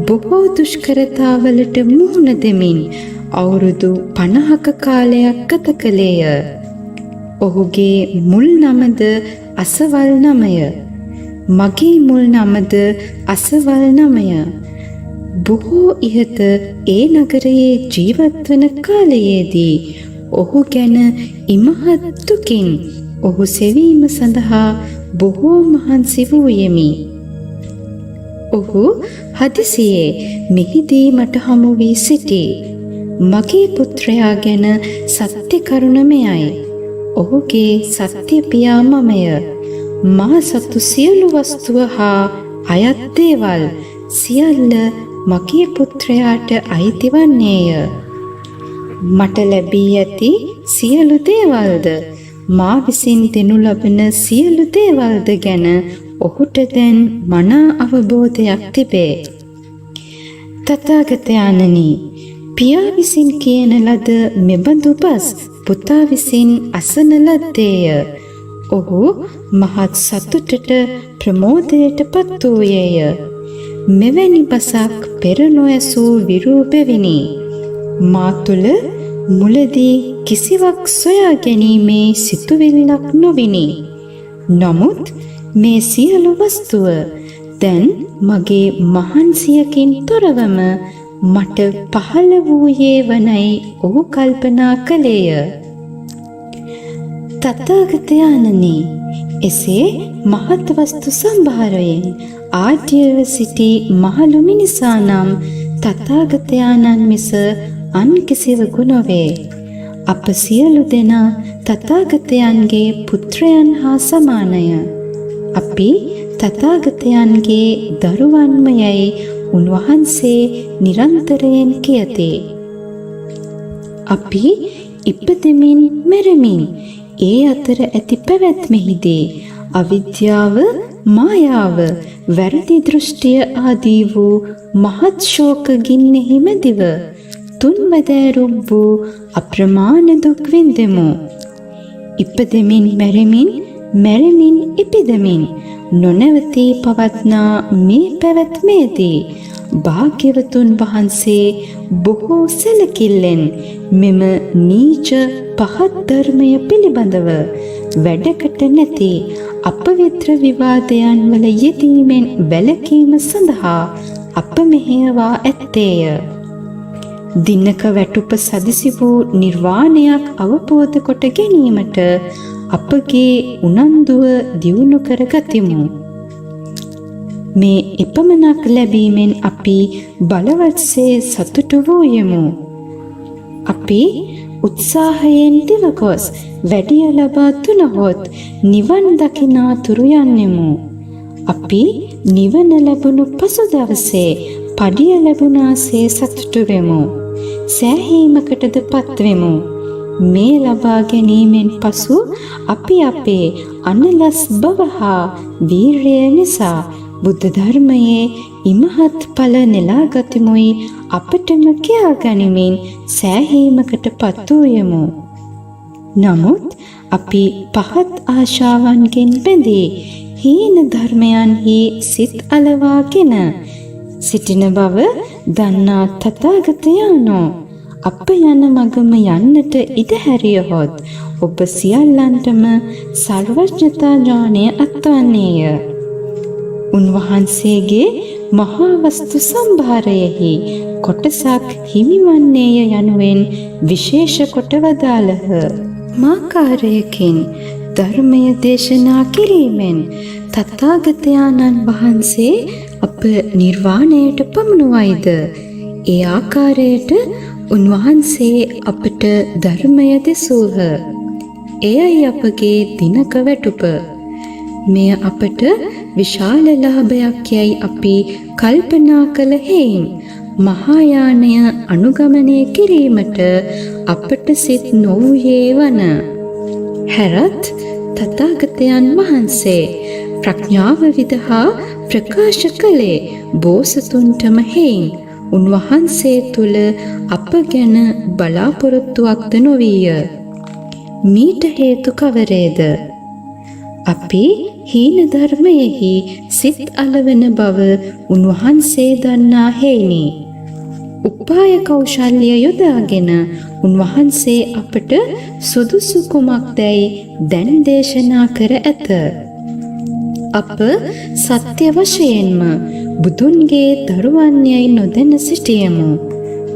බොහෝ දුෂ්කරතාවලට මුහුණ දෙමින් අවුරුදු 50ක කාලයක් ගත කළේය. ඔහුගේ මුල් නමද අසවල් නමය. මගේ මුල් නමද අසවල් නමය. බොහෝ ඉහත ඒ නගරයේ ජීවත් වන කාලයේදී ඔහු ගැන ඉමහත් දුකින් ඔහු සෙවීම සඳහා බොහෝ මහන්සි වූයෙමි. ඔහු හදිසියේ මෙහිදී මට හමු වී සිටී. මගේ පුත්‍රයා ගැන සත්‍ය කරුණ මෙයයි. ඔහුගේ සත්‍ය පියා මමය. මා සතු සියලු වස්තුව හා අයත් දේවල් සියල්ල මගේ පුත්‍රයාට අයිති වන්නේය. මට ලැබී ඇති සියලු දේවල්ද මා විසින් දෙනු ලබන සියලු දේවල්ද ගැන ඔහුට දැන් මනා අවබෝධයක් තිබේ. තථාගතයන්නි, පියා විසින් කියන ලද මෙබඳු බස් පුතා විසින් අසන ලද්දේය. ඔහු මහත් සතුටට ප්‍රමෝදයට පත් වූයේය. මෙවැනි බසක් පෙර නොඇසූ විරූ බැවිනි. මා තුළ මුලදී කිසිවක් සොයා ගැනීමේ සිතුවිල්ලක් නොවිනි. නමුත් මේ සියලු වස්තුව දැන් මගේ මහන්සියකින් තොරවම මට පහළ වූයේ වනයි ඔහු කල්පනා කළේය. තථාගතයන්නි, එසේ මහත් වස්තු සම්භාරයෙන් ආඩ්‍යව සිටි මහලු මිනිසා නම් තථාගතයන්න් මිස අන් කිසිවෙකු නොවේ. අප සියලු දෙනා තථාගතයන්ගේ පුත්‍රයන් හා සමානය. අපි තථාගතයන්ගේ දරුවන්මයයි උන්වහන්සේ නිරන්තරයෙන් කියති. අපි ඉපදෙමින් මැරෙමින් ඒ අතර ඇති පැවැත්මෙහිදී අවිද්‍යාව, මායාව, වැරදි දෘෂ්ටිය ආදී වූ මහත් ශෝක ගින්නෙහි මැදිව තුන්වැදෑරුම් වූ අප්‍රමාණ දුක් විඳෙමු. ඉපදෙමින් මැරෙමින්, මැරෙමින් ඉපදෙමින් නොනැවතී පවත්නා මේ පැවැත්මේදී භාග්‍යවතුන් වහන්සේ බොහෝ සැලකිල්ලෙන් මෙම නීච පහත් ධර්මය පිළිබඳව වැඩකට නැති අපවිත්‍ර විවාදයන් වල යෙදීමෙන් වැළකීම සඳහා අප මෙහෙයවා ඇත්තේය. දිනක වැටුප සදිසි වූ නිර්වාණයක් අවබෝධ කොට ගැනීමට අපගේ උනන්දුව දියුණු කරගතිමු. මේ එපමණක් ලැබීමෙන් අපි බලවත්සේ සතුටු වූයෙමු. අපි උත්සාහයෙන් දිවගොස් වැඩිය ලබා දුනහොත් නිවන් දකිනා තුරු යන්නෙමු. අපි නිවන ලැබුණු පසු දවසේ පඩිය ලැබුණාසේ සතුටු වෙමු. සෑහීමකටද පත්වෙමු. මේ ලබා ගැනීමෙන් පසු අපි අපේ අනලස් බව හා වීර්යය නිසා බුද්ධ ධර්මයේ ඉමහත් ඵල නෙලා ගතිමුයි අපටම කියා ගනිමින් සෑහීමකට පත් වූයෙමු. නමුත් අපි පහත් ආශාවන්ගෙන් බැඳී හීන ධර්මයන්හි සිත් අලවාගෙන සිටින බව දන්නා තථාගතයන්ෝ අප යන මගම යන්නට ඉඩ හැරියහොත් ඔබ සියල්ලන්ටම සර්වඥතා ඥානය අත්වන්නේය. උන්වහන්සේගේ මහා වස්තු සම්භාරයෙහි කොටසක් හිමිවන්නේය යනුවෙන් විශේෂ කොට වදාළහ. මාකාරයකින් ධර්මය දේශනා කිරීමෙන් තථාගතයන්න් වහන්සේ අප නිර්වාණයට පමුණුවයිද? ඒ ආකාරයට උන්වහන්සේ අපට ධර්මය දෙසූහ. එයයි අපගේ දිනක වැටුප. මෙය අපට විශාල ලාභයක් යයි අපි කල්පනා කළ හේයින් මහායානය අනුගමනය කිරීමට අපට සිත් නොවූයේ වන. හැරත් තථාගතයන් වහන්සේ ප්‍රඥාව විදහා ප්‍රකාශ කළේ බෝසතුන්ටම හේයින් උන්වහන්සේ තුල අප ගැන බලාපොරොත්තුවක්ද නොවිය. මීට හේතු කවරේද? අපි හීන ධර්මයෙහි සිත් අලවන බව උන්වහන්සේ දන්නා හේයිනි. උපාය කෞශල්‍ය යොදාගෙන උන්වහන්සේ අපට සුදුසු කුමක්දැයි දැන් දේශනා කර ඇත. අප සත්‍ය වශයෙන්ම බුදුන්ගේ දරුවන් යයි නොදැන සිටියමු.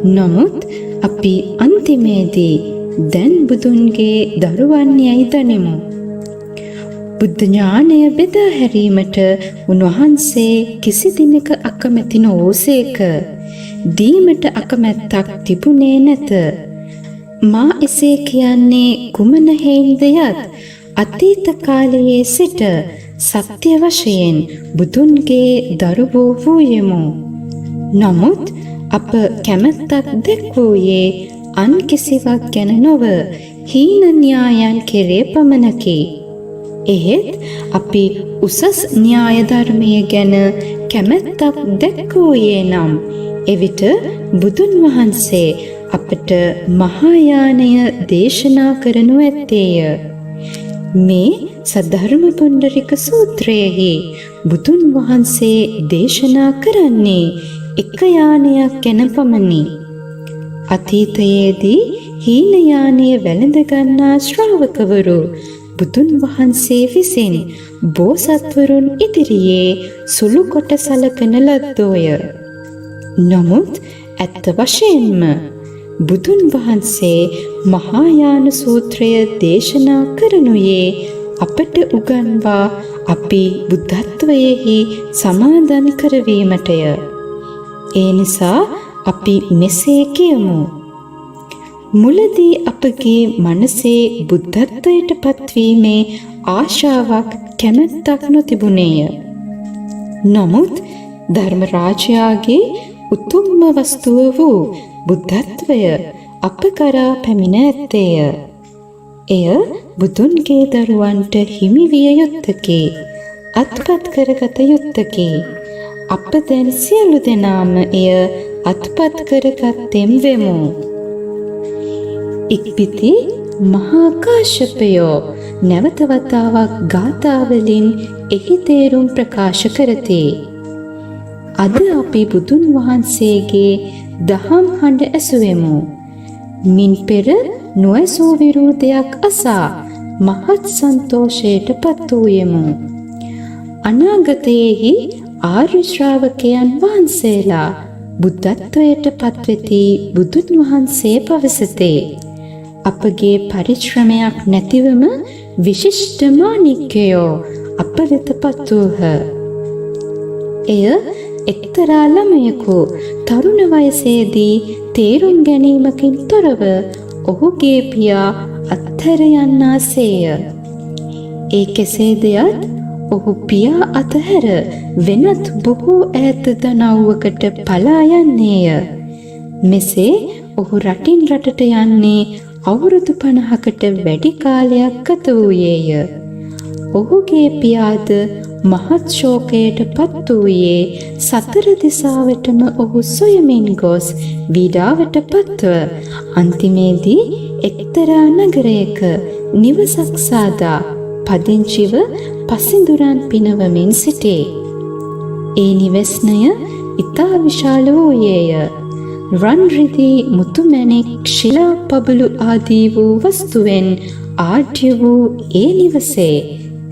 නමුත් අපි අන්තිමේදී දැන් බුදුන්ගේ දරුවන් යයි දනිමු. බුද්ධ ඥානය බෙදා හැරීමට උන්වහන්සේ කිසි දිනක අකමැති නොවූසේක. දීමට අකමැත්තක් තිබුණේ නැත. මා එසේ කියන්නේ කුමන හේයින්ද යත් අතීත කාලයේ සිට සත්‍ය වශයෙන් බුදුන්ගේ දරුවෝ වූයෙමු. නමුත් අප කැමැත්තක් දැක්වූයේ අන් කිසිවක් ගැන නොව හීන න්‍යායන් කෙරේ පමණකි. එහෙත් අපි උසස් න්‍යාය ධර්මය ගැන කැමැත්තක් දැක්වූයේ නම් එවිට බුදුන් වහන්සේ අපට මහායානය දේශනා කරනු ඇත්තේය. මේ සද්ධර්ම පුණ්ඩරික සූත්‍රයෙහි බුදුන් වහන්සේ දේශනා කරන්නේ එක යානයක් ගැන පමණි. අතීතයේදී හීන යානය වැළඳ ගන්නා ශ්‍රාවකවරු බුදුන් වහන්සේ විසින් බෝසත්වරුන් ඉදිරියේ සුළු කොට සලකන ලද්දෝය. නමුත් ඇත්ත වශයෙන්ම බුදුන් වහන්සේ මහායාන සූත්‍රය දේශනා කරනුයේ අපට උගන්වා අපි බුද්ධත්වයෙහි සමාදන් කරවීමටය. ඒ නිසා අපි මෙසේ කියමු. මුලදී අපගේ මනසේ බුද්ධත්වයට පත්වීමේ ආශාවක් කැමැත්තක් නොතිබුණේය. නමුත් ධර්මරාජයාගේ උතුම්ම වස්තුව වූ බුද්ධත්වය අප කරා පැමිණ ඇත්තේය. එය බුදුන්ගේ දරුවන්ට හිමි විය යුත්තකි. අත්පත් කරගත යුත්තකි. අප දැන් සියලු දෙනාම එය අත්පත් කරගත්තෙම් වෙමු. ඉක්බිති මහා කාශ්‍යපයෝ නැවත වතාවක් ගාථාවලින් එහි තේරුම් ප්‍රකාශ කරති. අද අපි බුදුන් වහන්සේගේ දහම් හඬ ඇසුවෙමු. මින් පෙර නොඇසූ විරුදයක් අසා මහත් සන්තෝෂයට පත් වූයෙමු. අනාගතයේහි ආර්ය ශ්‍රාවකයන් වහන්සේලා බුද්ධත්වයට පත්වෙති බුදුන් වහන්සේ පවසතේ. අපගේ පරිශ්‍රමයක් නැතිවම විශිෂ්ට මාණික්කයෝ අප වෙත පත් වූහ. එය එක්තරා ළමයෙකු තරුණ වයසේදී තේරුම් ගැනීමකින් තොරව ඔහුගේ පියා අත්හැර යන්නාසේය. ඒ කෙසේද යත් ඔහු පියා අතහැර වෙනත් බොහෝ ඈත දනව්වකට පලා යන්නේය. මෙසේ ඔහු රටින් රටට යන්නේ අවුරුදු 50කට වැඩි කාලයක් ගත වූයේය. ඔහුගේ පියාද මහත් ශෝකයට පත් වූයේ සතර දිසාවටම ඔහු සොයමින් ගොස් විඩාවට පත්ව අන්තිමේදී එක්තරා නගරයක නිවසක් සාදා පදිංචිව පසිඳුරන් පිනවමින් සිටේ. ඒ නිවෙස්නය ඉතා විශාල වූයේය. රන් රිදී මුතුමැණික් ශිලා පබළු ආදී වූ වස්තුවෙන් ආඩ්‍ය වූ ඒ නිවසේ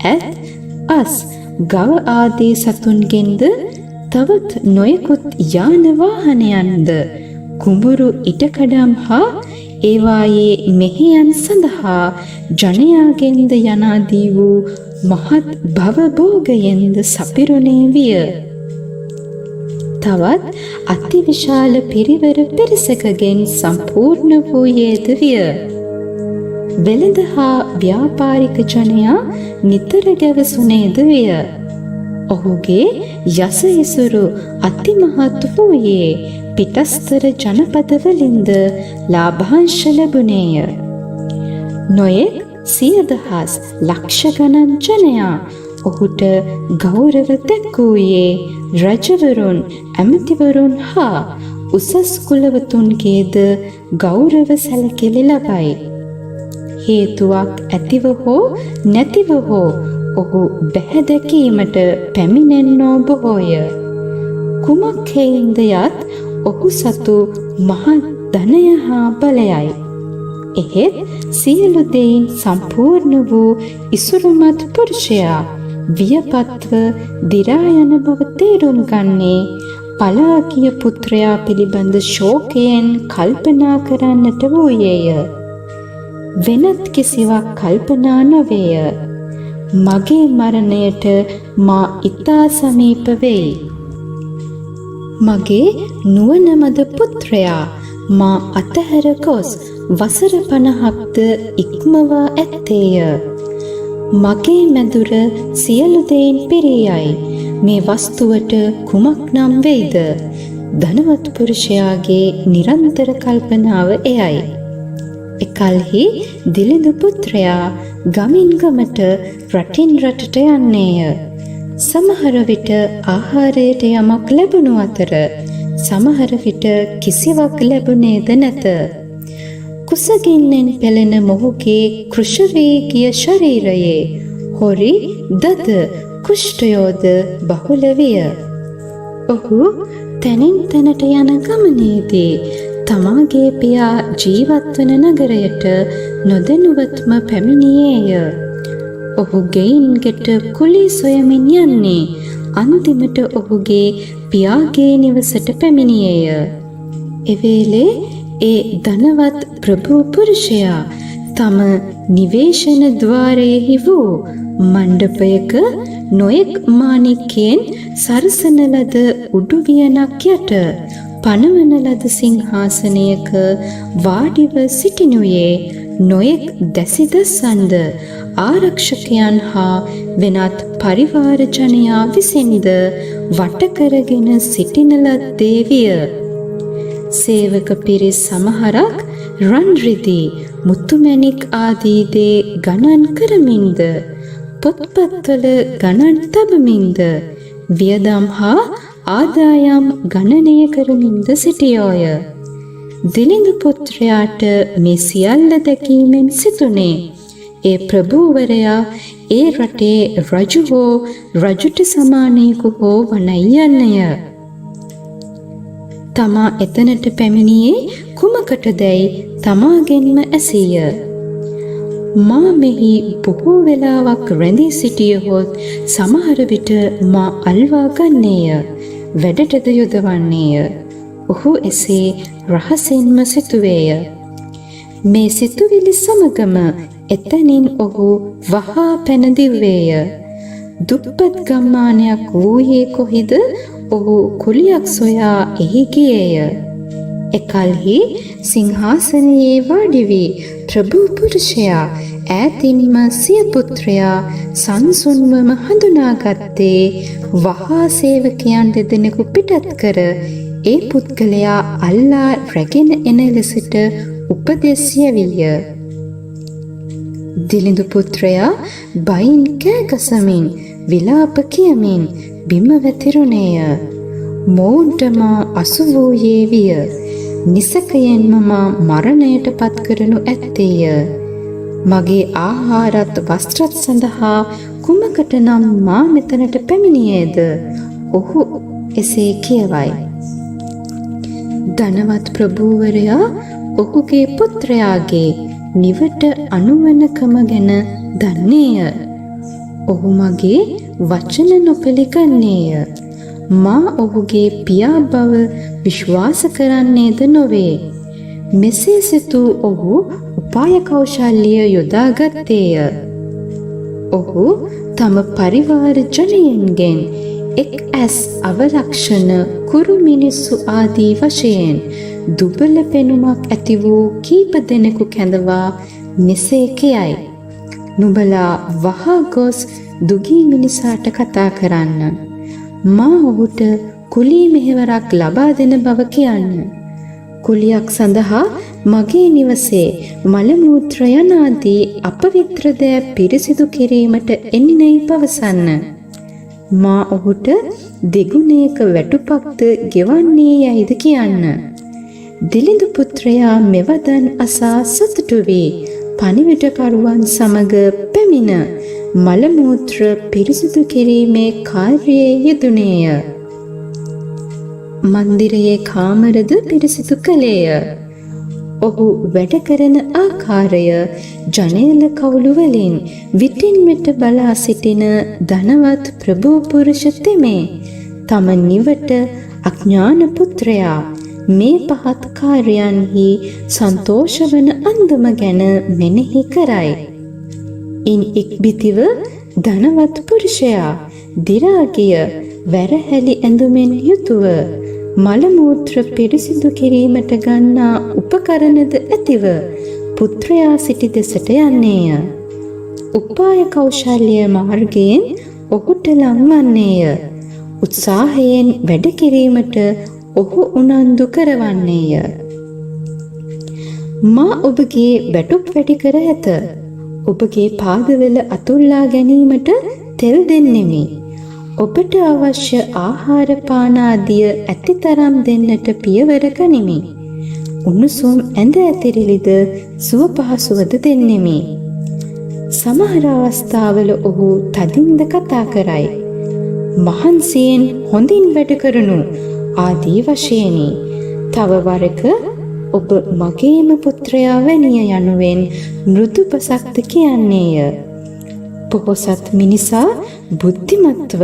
ඇත් අස් ගව ආදී සතුන්ගෙන්ද තවත් නොයෙකුත් යාන වාහනයන්ද කුඹුරු ඉඩකඩම් හා ඒවායේ මෙහෙයන් සඳහා ජනයාගෙන්ද යනාදී වූ මහත් භවභෝගයෙන්ද සපිරුණේ විය. තවත් අතිවිශාල පිරිවර පිරිසකගෙන් සම්පූර්ණ වූයේද විය. වෙළඳ හා ව්‍යාපාරික ජනයා නිතර ගැවසුනේද විය. ඔහුගේ යස ඉසුරු අතිමහත් වූයේ පිටස්තර ජනපදවලින්ද ලාභාංශ ලැබුණේය. නොයෙක් සියදහස් ලක්ෂ ගණන් ජනයා ඔහුට ගෞරව දැක්වූයේ රජවරුන්, ඇමතිවරුන් හා උසස් කුලවතුන්ගේද ගෞරව සැලකිලි ලබයි. හේතුවක් ඇතිව හෝ නැතිව හෝ ඔහු බැහැදැකීමට පැමිණෙන්නෝ බොහෝය. කුමක් හේයින්ද යත් ඔහු සතු මහත් ධනය හා බලයයි. එහෙත් සියලු දෙයින් සම්පූර්ණ වූ ඉසුරුමත් පුරුෂයා වියපත්ව දිරා යන බව තේරුම් ගන්නේ පලාගිය පුත්‍රයා පිළිබඳ ශෝකයෙන් කල්පනා කරන්නට වූයේය. වෙනත් කිසිවක් කල්පනා නොවේය. මගේ මරණයට මා ඉතා සමීප වෙයි. මගේ නුවණමද පුත්‍රයා මා අතහැර ගොස් වසර 50ක්ද ඉක්මවා ඇත්තේය. මගේ මැදුර සියලු දෙයින් පිරියයි. මේ වස්තුවට කුමක් නම් වෙයිද? ධනවත් පුරුෂයාගේ නිරන්තර කල්පනාව එයයි. එකල්හි දිලිඳු පුත්‍රයා ගමින් ගමට රටින් රටට යන්නේය. සමහර විට ආහාරයට යමක් ලැබුණු අතර සමහර විට කිසිවක් ලැබුණේද නැත. කුසගින්නෙන් පෙළෙන මොහුගේ කෘෂවේගිය ශරීරයේ හොරි, දද, කුෂ්ඨයෝද බහුල විය. ඔහු තැනින් තැනට යන ගමනේදී තමාගේ පියා ජීවත්වන නගරයට නොදැනුවත්ම පැමිණියේය. ඔහු ගෙයින් ගෙට කුලී සොයමින් යන්නේ අන්තිමට ඔහුගේ පියාගේ නිවසට පැමිණියේය. එවේලේ ඒ ධනවත් ප්‍රභූ පුරුෂයා තම නිවේශන ద్వාරයෙහි වූ මණ්ඩපයක නොයෙක් මාණික්කයෙන් සරසන ලද උඩු වියනක් යට පනවන ලද සිංහාසනයක වාඩිව සිටිනුයේ නොයෙක් දැසිදස්සන්ද ආරක්ෂකයන් හා වෙනත් පරිවාර ජනයා විසින්ද වටකරගෙන සිටින ලද්දේ විය. සේවක පිරිස් සමහරක් රන් රිදී, මුතුමැණික් ආදී දේ ගණන් කරමින්ද, පොත්පත්වල ගණන් තබමින්ද, වියදම් හා ආදායම් ගණනය කරමින්ද සිටියෝය. දිලිඳු පුත්‍රයාට මේ සියල්ල දැකීමෙන් සිතුනේ ඒ ප්‍රභූවරයා ඒ රටේ රජු හෝ රජුට සමානයෙකු හෝ වනයි යන්නය. තමා එතනට පැමිණියේ කුමකටදැයි තමාගෙන්ම ඇසීය. මා මෙහි බොහෝ වෙලාවක් රැඳී සිටියහොත් සමහර විට මා අල්වා ගන්නේය, වැඩටද යොදවන්නේය. ඔහු එසේ රහසින්ම සිතුවේය. මේ සිතුවිලි සමගම එතනින් ඔහු වහා පැන දිව්වේය. දුප්පත් ගම්මානයක් වූයේ කොහිද ඔහු කුලියක් සොයා එහි ගියේය. එකල්හි සිංහාසනයේ වාඩි වී ප්‍රභූ පුරුෂයා ඈතින්ම සිය පුත්‍රයා සංසුන්වම හඳුනාගත්තේ වහා සේවකයන් දෙදෙනෙකු පිටත් කර ඒ පුද්ගලයා අල්ලා රැගෙන එන ලෙසට උපදෙස් යැවිය. දිලිඳු පුත්‍රයා බයින් කෑගසමින් විලාප කියමින් බිම වැතිරුණේය. මොවුන්ට මා අසු වූයේ විය. නිසකයෙන්ම මා මරණයට පත් කරනු ඇත්තේය. මගේ ආහාරත් වස්ත්‍රත් සඳහා කුමකට නම් මා මෙතනට පැමිණියේද? ඔහු එසේ කියවයි. ධනවත් ප්‍රභූවරයා ඔහුගේ පුත්‍රයාගේ නිවට අනුවනකම ගැන දන්නේය. ඔහු මගේ වචන නොපිළිගන්නේය. මා ඔහුගේ පියා බව විශ්වාස කරන්නේද නොවේ. මෙසේ සිතූ ඔහු උපාය කෞශල්‍ය යොදාගත්තේය. ඔහු තම පරිවාර ජනයන්ගෙන් එක් ඇස් අවලක්ෂණ කුරු මිනිස්සු ආදී වශයෙන් දුබල පෙනුමක් ඇති වූ කීප දෙනෙකු කැඳවා මෙසේ කියයි. නුඹලා වහා ගොස් දුගී මිනිසාට කතා කරන්න. මා ඔහුට කුලී මෙහෙවරක් ලබා දෙන බව කියන්න. කුලියක් සඳහා මගේ නිවසේ මල මූත්‍ර යන ආදී අපවිත්‍ර දෑ පිරිසිදු කිරීමට එන්නයි පවසන්න. මා ඔහුට දෙගුණයක වැටුපක්ද ගෙවන්නේ යයිද කියන්න. දිලිඳු පුත්‍රයා මෙවදන් අසා සතුටු වී පණිවිඩකරුවන් සමග පැමිණ මල මූත්‍ර පිරිසිදු කිරීමේ කාර්යයේ යෙදුණේය. මන්දිරයේ කාමරද පිරිසිදු කළේය. ඔහු වැඩ කරන ආකාරය ජනේල කවුළු වලින් විටින් විට බලා සිටින ධනවත් ප්‍රභූ පුරුෂ තෙමේ තම නිවට අඥාන පුත්‍රයා මේ පහත් කාර්යයන්හි සන්තෝෂ වන අන්දම ගැන මෙනෙහි කරයි. ඉන් ඉක්බිතිව ධනවත් පුරුෂයා දිරාගිය වැරහැලි ඇඳුමෙන් යුතුව මල මූත්‍ර පිරිසිදු කිරීමට ගන්නා උපකරණද ඇතිව පුත්‍රයා සිටි දෙසට යන්නේය. උපාය කෞශල්‍ය මාර්ගයෙන් ඔහුට ලංවන්නේය. උත්සාහයෙන් වැඩ කිරීමට ඔහු උනන්දු කරවන්නේය. මා ඔබගේ වැටුප් වැඩි කර ඇත. ඔබගේ පාදවල අතුල්ලා ගැනීමට තෙල් දෙන්නෙමි. ඔබට අවශ්‍ය ආහාර පාන ආදිය ඇතිතරම් දෙන්නට පියවර ගනිමි. උණුසුම් ඇඳ ඇතිරිලිද සුව පහසුවද දෙන්නෙමි. සමහර අවස්ථාවල ඔහු තදින්ද කතා කරයි. මහන්සියෙන් හොඳින් වැඩ කරනු ආදී වශයෙනි. තව වරක ඔබ මගේම පුත්‍රයා වැනිය යනුවෙන් මෘදු පසක්ද කියන්නේය. පොහොසත් මිනිසා බුද්ධිමත්ව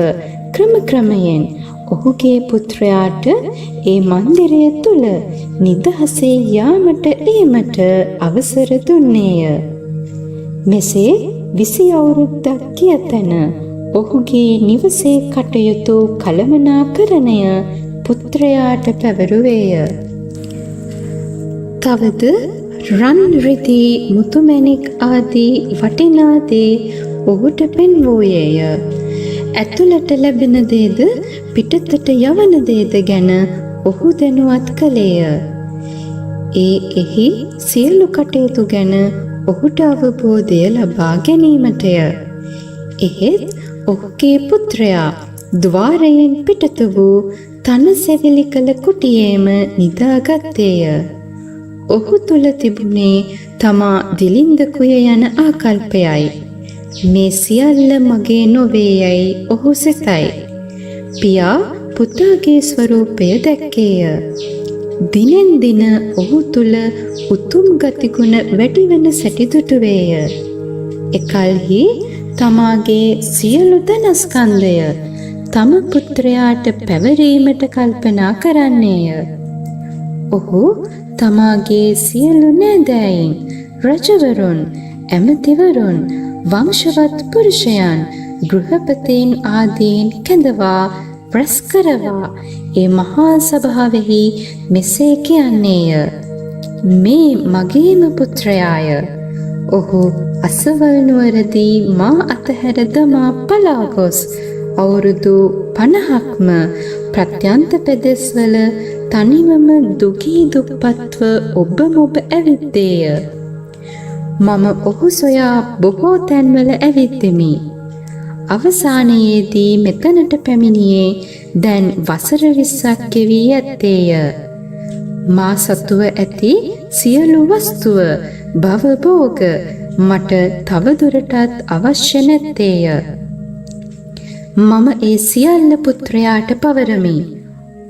ක්‍රමයෙන් ඔහුගේ පුත්‍රයාට ඒ මන්දිරය තුල නිදහසේ යාමට ඒමට අවසර දුන්නේය. මෙසේ 20 අවුරුද්දක් ගිය තැන ඔහුගේ නිවසේ කටයුතු කළමනාකරණය පුත්‍රයාට පැවරුවේය. තවද රන් රිදී මුතුමැණික් ආදී වටිනා දේ ඔහුට පෙන්වූයේය. ඇතුළට ලැබෙන දේද පිටතට යවන දේද ගැන ඔහු දැනුවත් කළේය. එහි සියලු කටයුතු ගැන ඔහුට අවබෝධය ලබා ගැනීමටය. එහෙත් ඔහුගේ පුත්‍රයා ద్వාරයෙන් පිටත වූ තන සෙවිලි කළ කුටියේම නිදාගත්තේය. ඔහු තුල තිබුණේ තමා දිලිඳ කුය යන ආකල්පයයි. මේ සියල්ල මගේ නොවේ යයි ඔහු සිතයි. පියා පුතාගේ ස්වරූපය දැක්කේය. දිනෙන් දින ඔහු තුල උතුම් ගතිගුණ වැඩි වෙන සැටි දුටුවේය. එකල්හි තමාගේ සියලු ධනස්කන්ධය තම පුත්‍රයාට පැවරීමට කල්පනා කරන්නේය. ඔහු තමාගේ සියලු නෑදෑයින්, රජවරුන්, ඇමතිවරුන්, වංශවත් පුරුෂයන්, ගෘහපතීන් ආදීන් කැඳවා රැස් කරවා ඒ මහා සභාවෙහි මෙසේ කියන්නේය. මේ මගේම පුත්‍රයාය. ඔහු අසවල් නුවරදී මා අතහැර දමා පලා ගොස් අවුරුදු 50ක්ම ප්‍රත්‍යන්ත පෙදෙස්වල තනිවම දුකී දුප්පත්ව ඔබ ඇවිද්දේය. මම ඔහු සොයා බොහෝ තැන්වල ඇවිද්දෙමි. අවසානයේදී මෙතනට පැමිණියේ දැන් වසර 20ක් ගෙවී ඇත්තේය. මා සතුව ඇති සියලු වස්තුව භවභෝග මට තවදුරටත් අවශ්‍ය නැත්තේය. මම ඒ සියල්ල පුත්‍රයාට පවරමි.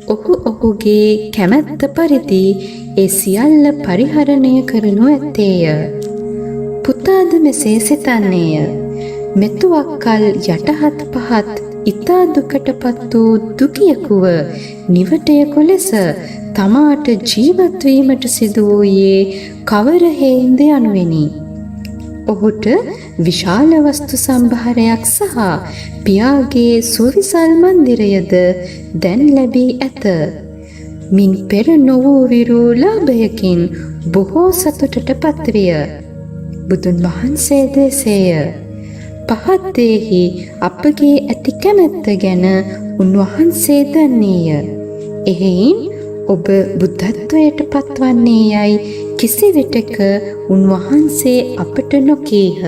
ඔහු ඔහුගේ කැමැත්ත පරිදි ඒ සියල්ල පරිහරණය කරනු ඇත්තේය. පුතාද මෙසේ සිතන්නේය. මෙතුවක් කල් යටහත් පහත් ඉතා දුකටපත් වූ දුකියකුව නිවටයකු ලෙස තමාට ජීවත් වීමට සිදු වූයේ කවර හේන්ද යනුවෙනි. ඔහුට විශාල වස්තු සම්භාරයක් සහ පියාගේ සුවිසල් මන්දිරයද දැන් ලැබී ඇත. මින් පෙර නොවූ විරූ ලාභයකින් බොහෝ සතුටට පත්විය. බුදුන් වහන්සේ දෙසේය. පහත් දේහි අපගේ ඇති කැමැත්ත ගැන උන්වහන්සේ දන්නේය. එහෙයින් ඔබ බුද්ධත්වයට පත්වන්නේ යයි කිසිවිටක උන්වහන්සේ අපට නොකීහ.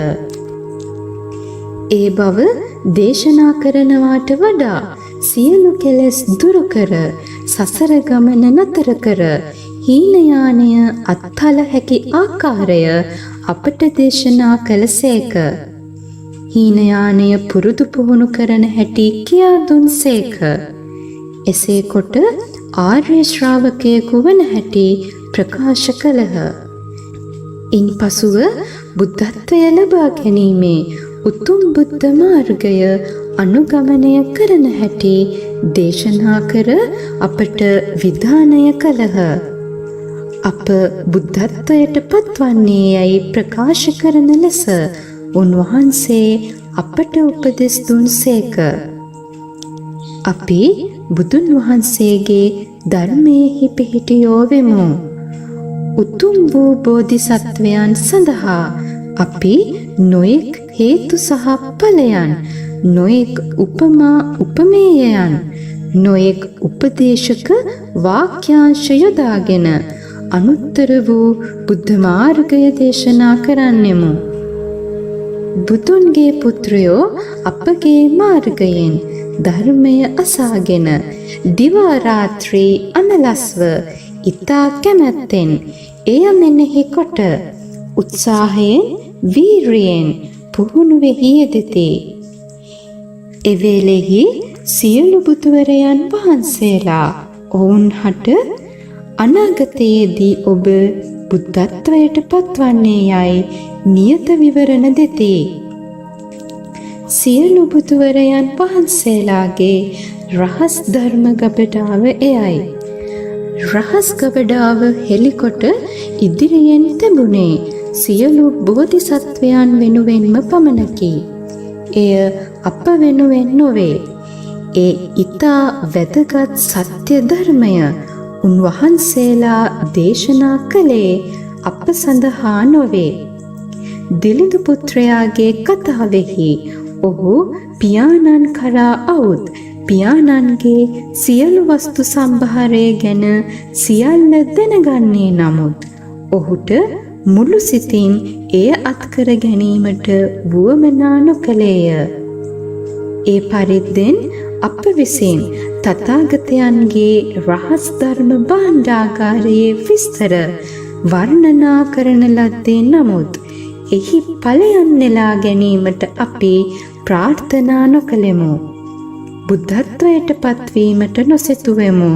ඒ බව දේශනා කරනවාට වඩා සියලු කෙලෙස් දුරු කර සසර ගමන නතර කර හීනයානය අත්හල හැකි ආකාරය අපට දේශනා කළසේක. හීනයානය පුරුදු පුහුණු කරන හැටි කියා දුන්සේක. එසේ කොට ආර්ය ශ්‍රාවකයෙකු වන හැටි ප්‍රකාශ කළහ. ඉන් පසුව බුද්ධත්වය ලබා ගැනීමේ උතුම් බුද්ධ මාර්ගය අනුගමනය කරන හැටි දේශනා කර අපට විධානය කළහ. අප බුද්ධත්වයට පත්වන්නේ යයි ප්‍රකාශ කරන ලෙස උන්වහන්සේ අපට උපදෙස් දුන්සේක. අපි බුදුන් වහන්සේගේ ධර්මයෙහි පිහිටියෝ වෙමු. උතුම් වූ බෝධිසත්වයන් සඳහා අපි නොයෙක් හේතු සහ ඵලයන්, නොයෙක් උපමා උපමේයයන්, නොයෙක් උපදේශක වාක්‍යාංශ යොදාගෙන අනුත්තර වූ බුද්ධ මාර්ගය දේශනා කරන්නෙමු. බුදුන්ගේ පුත්‍රයෝ අපගේ මාර්ගයෙන් ධර්මය අසාගෙන දිවා රාත්‍රී අනලස්ව ඉතා කැමැත්තෙන් එය මෙනෙහි කොට උත්සාහයෙන් වීරියෙන් පුහුණුවෙහි යෙදෙති. එවේලෙහි සියලු බුදුවරයන් වහන්සේලා ඔවුන් හට අනාගතයේදී ඔබ බුද්ධත්වයට පත්වන්නේ යයි නියත විවරණ දෙති. සියලු බුදුවරයන් වහන්සේලාගේ රහස් ධර්ම ගබඩාව එයයි. රහස් ගබඩාව හෙළිකොට ඉදිරියෙන් තිබුණේ සියලු බෝධිසත්වයන් වෙනුවෙන්ම පමණකි. එය අප වෙනුවෙන් නොවේ. ඒ ඊතා වැදගත් සත්‍ය ධර්මය උන්වහන්සේලා දේශනා කළේ අප සඳහා නොවේ. දිලිඳු පුත්‍රයාගේ කතාවෙහි ඔහු පියාණන් කරා අවුත් පියාණන්ගේ සියලු වස්තු සම්භාරය ගැන සියල්ල දැනගන්නේ නමුත් ඔහුට මුළු සිතින් එය අත්කර ගැනීමට වුවමනා නොකළේය. ඒ පරිද්දෙන් අප විසින් තථාගතයන්ගේ රහස් ධර්ම භාණ්ඩාගාරයේ විස්තර වර්ණනා කරන ලද්දේ නමුත් එහි ඵලයන් නෙලා ගැනීමට අපි ප්‍රාර්ථනා නොකළෙමු. බුද්ධත්වයට පත්වීමට නොසිතුවෙමු.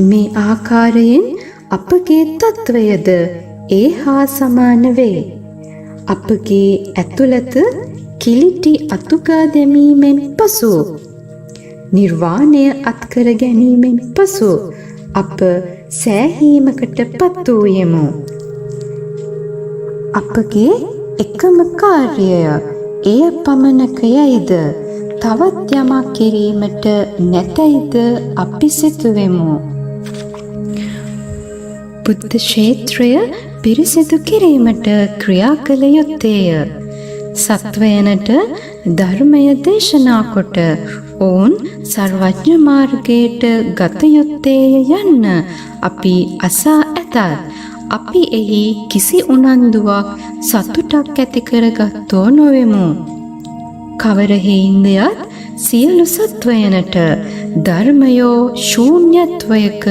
මේ ආකාරයෙන් අපගේ තත්වයද ඒ හා සමාන වේ. අපගේ ඇතුළත කිලිටි අතුගා දැමීමෙන් පසු නිර්වාණය අත්කර ගැනීමෙන් පසු අප සෑහීමකට පත් වූයෙමු. අපගේ එකම කාර්යය එය පමණක යයිද තවත් යමක් කිරීමට නැතයිද අපි සිතුවෙමු. බුද්ධ ක්ෂේත්‍රය පිරිසිදු කිරීමට ක්‍රියා කළ යුත්තේය. සත්වයනට ධර්මය දේශනා කොට ඔවුන් සර්වඥ මාර්ගයට ගත යුත්තේය යන්න අපි අසා ඇතත් අපි එහි කිසි උනන්දුවක් සතුටක් ඇති කරගත්තෝ නොවෙමු. කවර හේින්දයත් සියලු සත්වයනට ධර්මයෝ ශූන්‍යත්වයක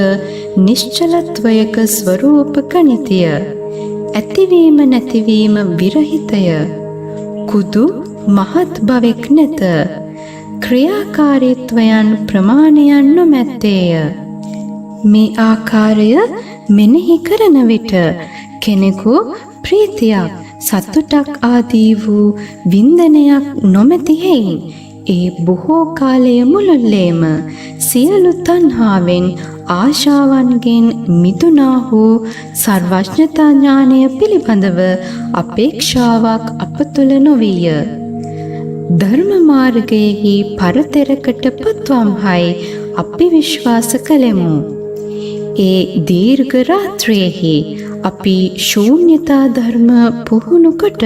නිශ්චලත්වයක ස්වරූප ගනිතය. ඇතිවීම නැතිවීම විරහිතය. කුදු මහත් බවෙක් නැත. ක්‍රියාකාරීත්වයන් ප්‍රමාණයන් නොමැත්තේය. මේ ආකාරය මෙනෙහි කරන විට කෙනෙකු ප්‍රීතියක් සතුටක් ආදී වූ වින්දනයක් නොමැති හේයින් ඒ බොහෝ කාලය මුළුල්ලේම සියලු තණ්හාවෙන් ආශාවන්ගෙන් මිදුණා වූ සර්වඥතා ඥානය පිළිබඳව අපේක්ෂාවක් අප තුළ නොවිය. ධර්ම මාර්ගයෙහි පරතරකට පත්වම්හයි අපි විශ්වාස කළෙමු. ඒ දීර්ඝ රාත්‍රියෙහි අපි ශූන්‍යතා ධර්ම පුහුණු කොට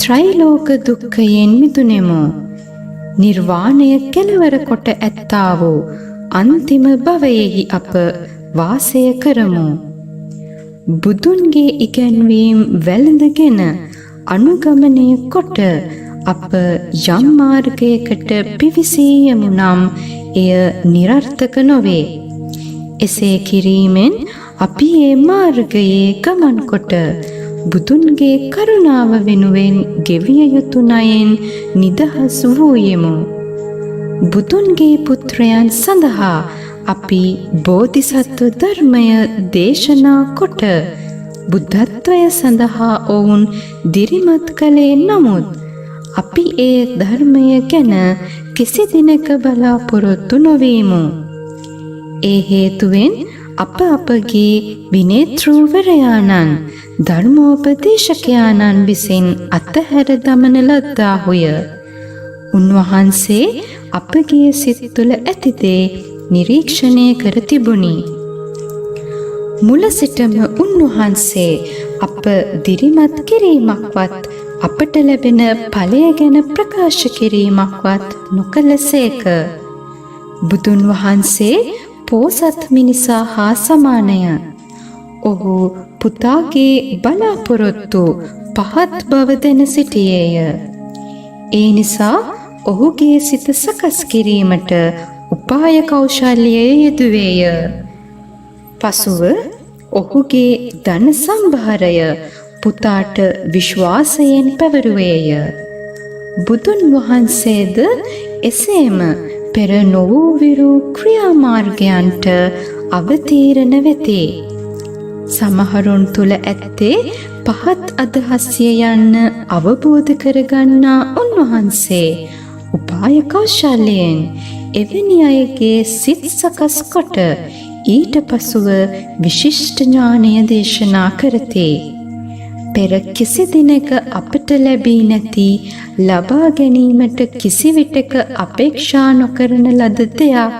ත්‍රිලෝක දුක්ඛයෙන් මිදුණෙමු. නිර්වාණය කෙලවර කොට ඇත්තා වූ අන්තිම භවයෙහි අප වාසය කරමු. බුදුන්ගේ ඉගැන්වීම් වැළඳගෙන අනුගමනය කොට අප යම් මාර්ගයකට පිවිසී යමු නම් එය නිරර්ථක නොවේ. එසේ කිරීමෙන් අපි ඒ මාර්ගයේ ගමන් කොට බුදුන්ගේ කරුණාව වෙනුවෙන් ගෙවිය යුතු ණයෙන් නිදහස් වූයෙමු. බුදුන්ගේ පුත්‍රයන් සඳහා අපි බෝධිසත්ව ධර්මය දේශනා කොට බුද්ධත්වය සඳහා ඔවුන් දිරිමත් කළේ නමුත් අපි ඒ ධර්මය ගැන කිසි දිනක බලාපොරොත්තු නොවීමු. ඒ හේතුවෙන් අපගේ විනේතෘවරයාණන් ධර්මෝපදේශකයාණන් විසින් අතහැර දමන ලද්දාහුය. උන්වහන්සේ අපගේ සිත් තුළ ඇති දේ නිරීක්ෂණය කර තිබුණි. මුල සිටම උන්වහන්සේ අප දිරිමත් කිරීමක්වත් අපට ලැබෙන ඵලය ගැන ප්‍රකාශ කිරීමක්වත් නොකළසේක. බුදුන් වහන්සේ පෝසත් මිනිසා හා සමානය. ඔහු පුතාගේ බලාපොරොත්තු පහත් බව දැන සිටියේය. ඒ නිසා ඔහුගේ සිත සකස් කිරීමට උපාය කෞශල්‍යය යෙදුවේය. පසුව ඔහුගේ ධන සම්භාරය පුතාට විශ්වාසයෙන් පැවරුවේය. බුදුන් වහන්සේද එසේම පෙර නොවූ විරු ක්‍රියාමාර්ගයන්ට අවතීර්ණ වෙති. සමහරුන් තුල ඇත්තේ පහත් අදහස්ය යන්න අවබෝධ කරගන්නා උන්වහන්සේ උපාය කෞශල්‍යයෙන් එවැනි අයගේ සිත් සකස් කොට ඊට පසුව විශිෂ්ට ඥානය දේශනා කරති. පෙර කිසි දිනක අපට ලැබී නැති ලබා ගැනීමට කිසිවිටක අපේක්ෂා නොකරන ලද දෙයක්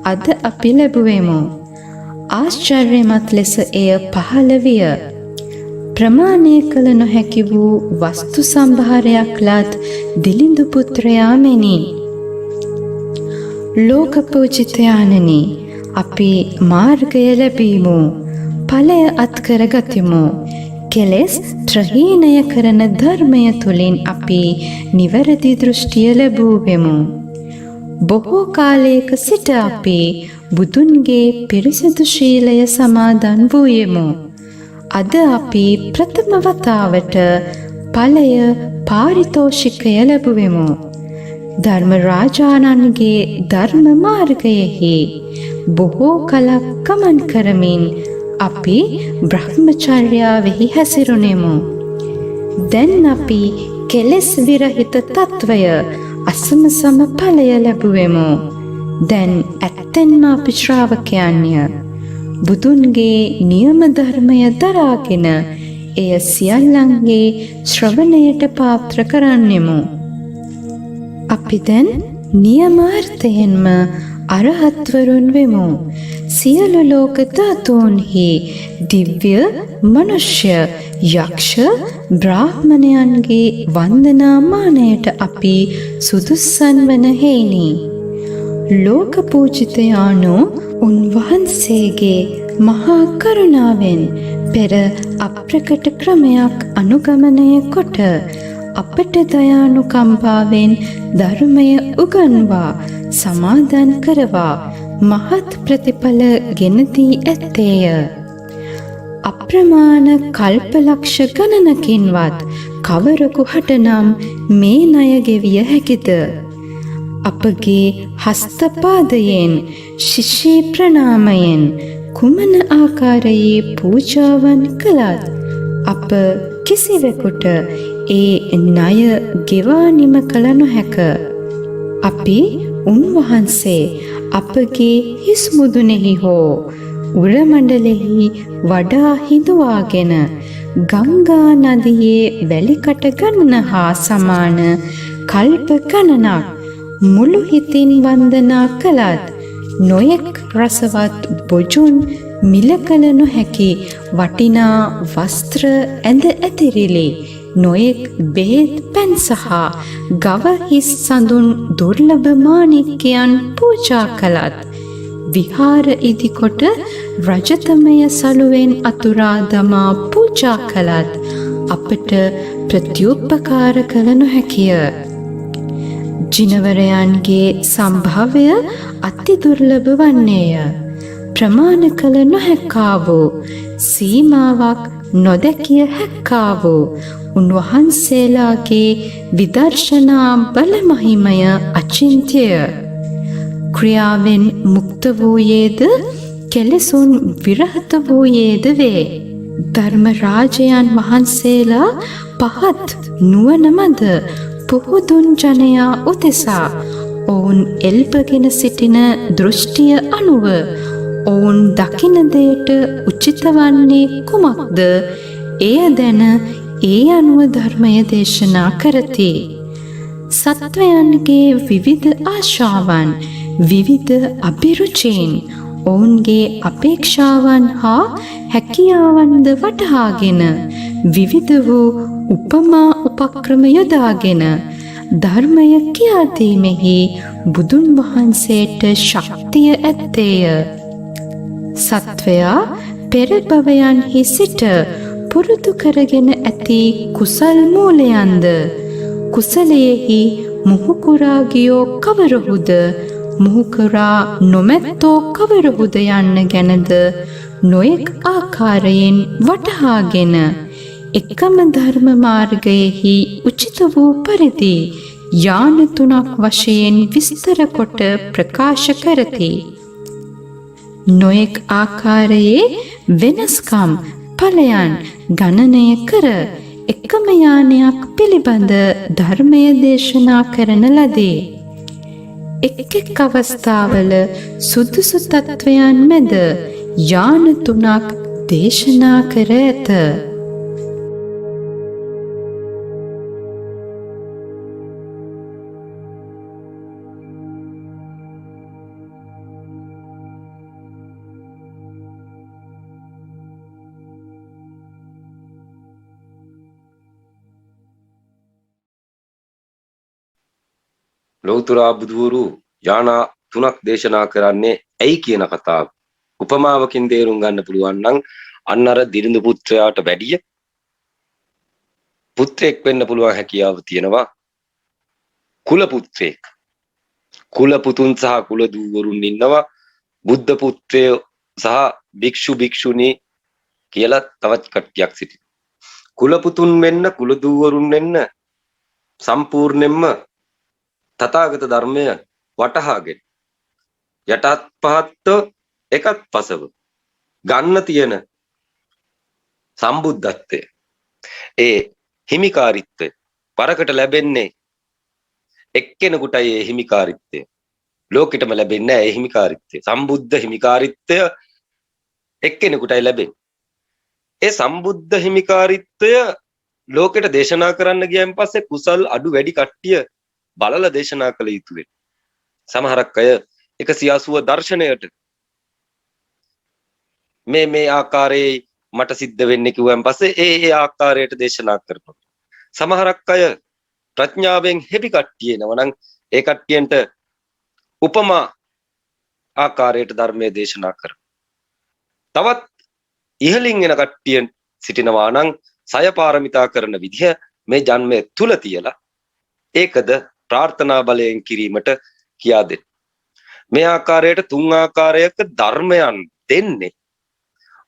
අද අපි ලැබුවෙමු. ආශ්චර්යමත් ලෙස එය පහළ විය. ප්‍රමාණය කළ නොහැකි වූ වස්තු සම්භාරයක් ලත් දිලිඳු පුත්‍රයා මෙනි. ලෝක පූජිතයාණනි, අපි මාර්ගය ලැබීමු, ඵලය අත්කර ගතිමු. කෙලෙස් ත්‍රහීනය කරන ධර්මය තුළින් අපි නිවැරදි දෘෂ්ටිය ලැබුවෙමු. බොහෝ කාලයක සිට අපි බුදුන්ගේ පිරිසිදු ශීලය සමාදන් වූයෙමු. අද අපි ප්‍රථම වතාවට ඵලය පාරිතෝෂිකය ලැබුවෙමු. ධර්ම රාජානන්ගේ ධර්ම මාර්ගයෙහි බොහෝ කලක් ගමන් කරමින් අපි බ්‍රහ්මචර්යාවෙහි හැසිරුණෙමු. දැන් අපි කෙලෙස් විරහිත තත්වය අසමසම ඵලය ලැබුවෙමු. දැන් ඇත්තෙන්ම අපි ශ්‍රාවකයන්ය. බුදුන්ගේ නියම ධර්මය දරාගෙන එය සියල්ලන්ගේ ශ්‍රවණයට පාත්‍ර කරන්නෙමු. අපි දැන් නියමාර්ථයෙන්ම අරහත්වරුන් වෙමු. සියලු ලෝක ධාතුන්හි දිව්‍ය, මනුෂ්‍ය, යක්ෂ, බ්‍රාහ්මණයන්ගේ වන්දනාමානයට අපි සුදුස්සන් වන හේනි. ලෝක පූජිතයාණෝ උන්වහන්සේගේ මහා කරුණාවෙන් පෙර අප්‍රකට ක්‍රමයක් අනුගමනය කොට අපට දයානුකම්පාවෙන් ධර්මය උගන්වා සමාදන් කරවා මහත් ප්‍රතිඵල ගෙන දී ඇත්තේය. අප්‍රමාණ කල්පලක්ෂ ගණනකින්වත් කවරකු හටනම් මේ ණය ගෙවිය හැකිද? අපගේ හස්තපාදයෙන් ශිෂ්‍ය ප්‍රණාමයෙන් කුමන ආකාරයේ පූජාවන් කළත් අප කිසිවෙකුට ඒ ණය ගෙවා නිම කළ නොහැක. අපි උන්වහන්සේ අපගේ හිස් මුදුනේහි හෝ උරමණ්ඩලෙහි වඩා හිඳුවාගෙන ගංගා නදියේ වැලිකට ගණන හා සමාන කල්ප ගණනක් මුළු හිතින් වන්දනා කළත් නොයෙක් රසවත් බොජුන් මිල කළ නොහැකි වටිනා වස්ත්‍ර ඇඳ ඇතිරිලි නොයෙක් බෙහෙත් පැන් සහ ගව හිස් සඳුන් දුර්ලභ මාණික්කයන් පූජා කළත් විහාර ඉදිකොට රජතමය සලුවෙන් අතුරා දමා පූජා කළත් අපට ප්‍රත්‍යුපකාර කළ නොහැකිය. ජිනවරයන්ගේ සම්භාවය අති දුර්ලභ වන්නේය. ප්‍රමාණ කළ නොහැක්කා වූ සීමාවක් නොදැකිය හැක්කා වූ උන්වහන්සේලාගේ විදර්ශනා බලමහිමය අචින්ත්‍යය. ක්‍රියාවෙන් මුක්ත වූයේද කෙලෙසුන් විරහත වූයේද වේ. ධර්ම රාජයන් වහන්සේලා පහත් නුවණමද පුහුදුන් ජනයා උදෙසා ඔවුන් එල්බගෙන සිටින දෘෂ්ටිය අනුව ඔවුන් දකින දෙයට උචිත වන්නේ කුමක්ද? එය දැන ඒ අනුව ධර්මය දේශනා කරති. සත්වයන්ගේ විවිධ ආශාවන් විවිධ අභිරුචීන් ඔවුන්ගේ අපේක්ෂාවන් හා හැකියාවන්ද වටහාගෙන විවිධ වූ උපමා උපක්‍රම යොදාගෙන ධර්මය කියා දීමෙහි බුදුන් වහන්සේට ශක්තිය ඇත්තේය. සත්වයා පෙර භවයන්හි සිට පුරුදු කරගෙන ඇති කුසල් මූලයන්ද කුසලයෙහි මුහුකුරා ගියෝ කවරහුද මුහුකුරා නොමැත්තෝ කවරහුද යන්න ගැනද නොයෙක් ආකාරයෙන් වටහාගෙන එකම ධර්ම මාර්ගයෙහි උචිත වූ පරිදි යාන තුනක් වශයෙන් විස්තර කොට ප්‍රකාශ කරති. නොයෙක් ආකාරයේ වෙනස්කම් ඵලයන් ගණනය කර එකම යානයක් පිළිබඳ ධර්මය දේශනා කරන ලදී. එක් අවස්ථාවල සුදුසු තත්වයන් මැද යාන තුනක් දේශනා කර ඇත. ලෞතුරා බුදුවරු යානා තුනක් දේශනා කරන්නේ ඇයි කියන කතාව උපමාවකින් තේරුම් ගන්න පුළුවන් නම් අන්න අර දිරිඳු පුත්‍රයාට වැඩිය පුත්‍රයෙක් වෙන්න පුළුවන් හැකියාව තියෙනවා කුල පුත්‍රයෙක්. කුල පුතුන් සහ කුල දූවරුන් ඉන්නවා බුද්ධ පුත්‍රයෝ සහ භික්ෂු භික්ෂුණී කියලා තවත් කට්ටියක් සිටිනවා. කුල පුතුන් වෙන්න කුල දූවරුන් වෙන්න සම්පූර්ණයෙන්ම තථාගත ධර්මය වටහාගෙන යටත් පහත් එකත් පසව ගන්න තියෙන සම්බුද්ධත්වය ඒ හිමිකාරීත්වය පරකට ලැබෙන්නේ එක්කෙනෙකුටයි ඒ හිමිකාරීත්වය ලෝකෙටම ලැබෙන්නේ නැහැ ඒ හිමිකාරීත්වය සම්බුද්ධ හිමිකාරීත්වය එක්කෙනෙකුටයි ලැබෙන්නේ ඒ සම්බුද්ධ හිමිකාරීත්වය ලෝකෙට දේශනා කරන්න ගියන් පස්සේ කුසල් අඩු වැඩි කට්ටිය බලලා දේශනා කළ යුතු වෙයි. සමහරක් අය 180 දර්ශනයට මේ ආකාරයේ මට සිද්ධ වෙන්නේ කිව්වන් පස්සේ ඒ ආකාරයට දේශනා කරනවා. සමහරක් අය ප්‍රඥාවෙන් හෙබි කට්ටිය එනවා නම් ඒ කට්ටියන්ට උපමා ආකාරයට ධර්මයේ දේශනා කරනවා. තවත් ඉහළින් එන කට්ටියන් සිටිනවා නම් සය පාරමිතා කරන විදිහ මේ ජන්මය තුල තියලා ඒකද ප්‍රාර්ථනා බලයෙන් කිරීමට කියා දෙන්න. මේ ආකාරයට තුන් ආකාරයක ධර්මයන් දෙන්නේ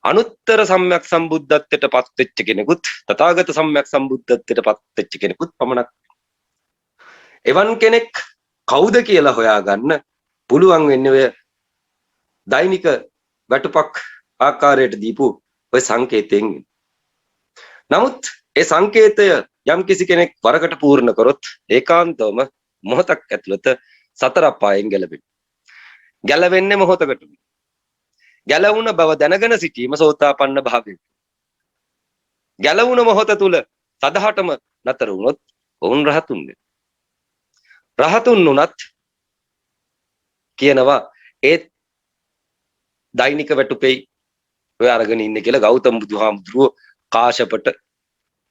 අනුත්තර සම්‍යක් සම්බුද්ධත්වයට පත් වෙච්ච කෙනෙකුත් තථාගත සම්‍යක් සම්බුද්ධත්වයට පත් වෙච්ච කෙනෙකුත් පමණක්. එවන් කෙනෙක් කවුද කියලා හොයාගන්න පුළුවන් වෙන්නේ ඔය දෛනික වැටුපක් ආකාරයට දීපු ඔය සංකේතයෙන්. නමුත් ඒ සංකේතය යම් කිසි කෙනෙක් වරකට පූර්ණ කරොත් ඒකාන්තවම මොහොතක් ඇතුළත සතර අපායෙන් ගැලවෙන්නේ මොහොතකට. ගැලවුණ බව දැනගෙන සිටීම සෝතාපන්න භාවය. ගැලවුණ මොහොත තුල සදහටම නතර වුණොත් ඔවුන් රහතුන් වෙනවා. රහතුන් උනත් කියනවා ඒ දෛනික වැටුපෙයි ඔය අරගෙන ඉන්නේ කියලා ගෞතම බුදුහාමුදුරුවෝ කාශ්‍යපට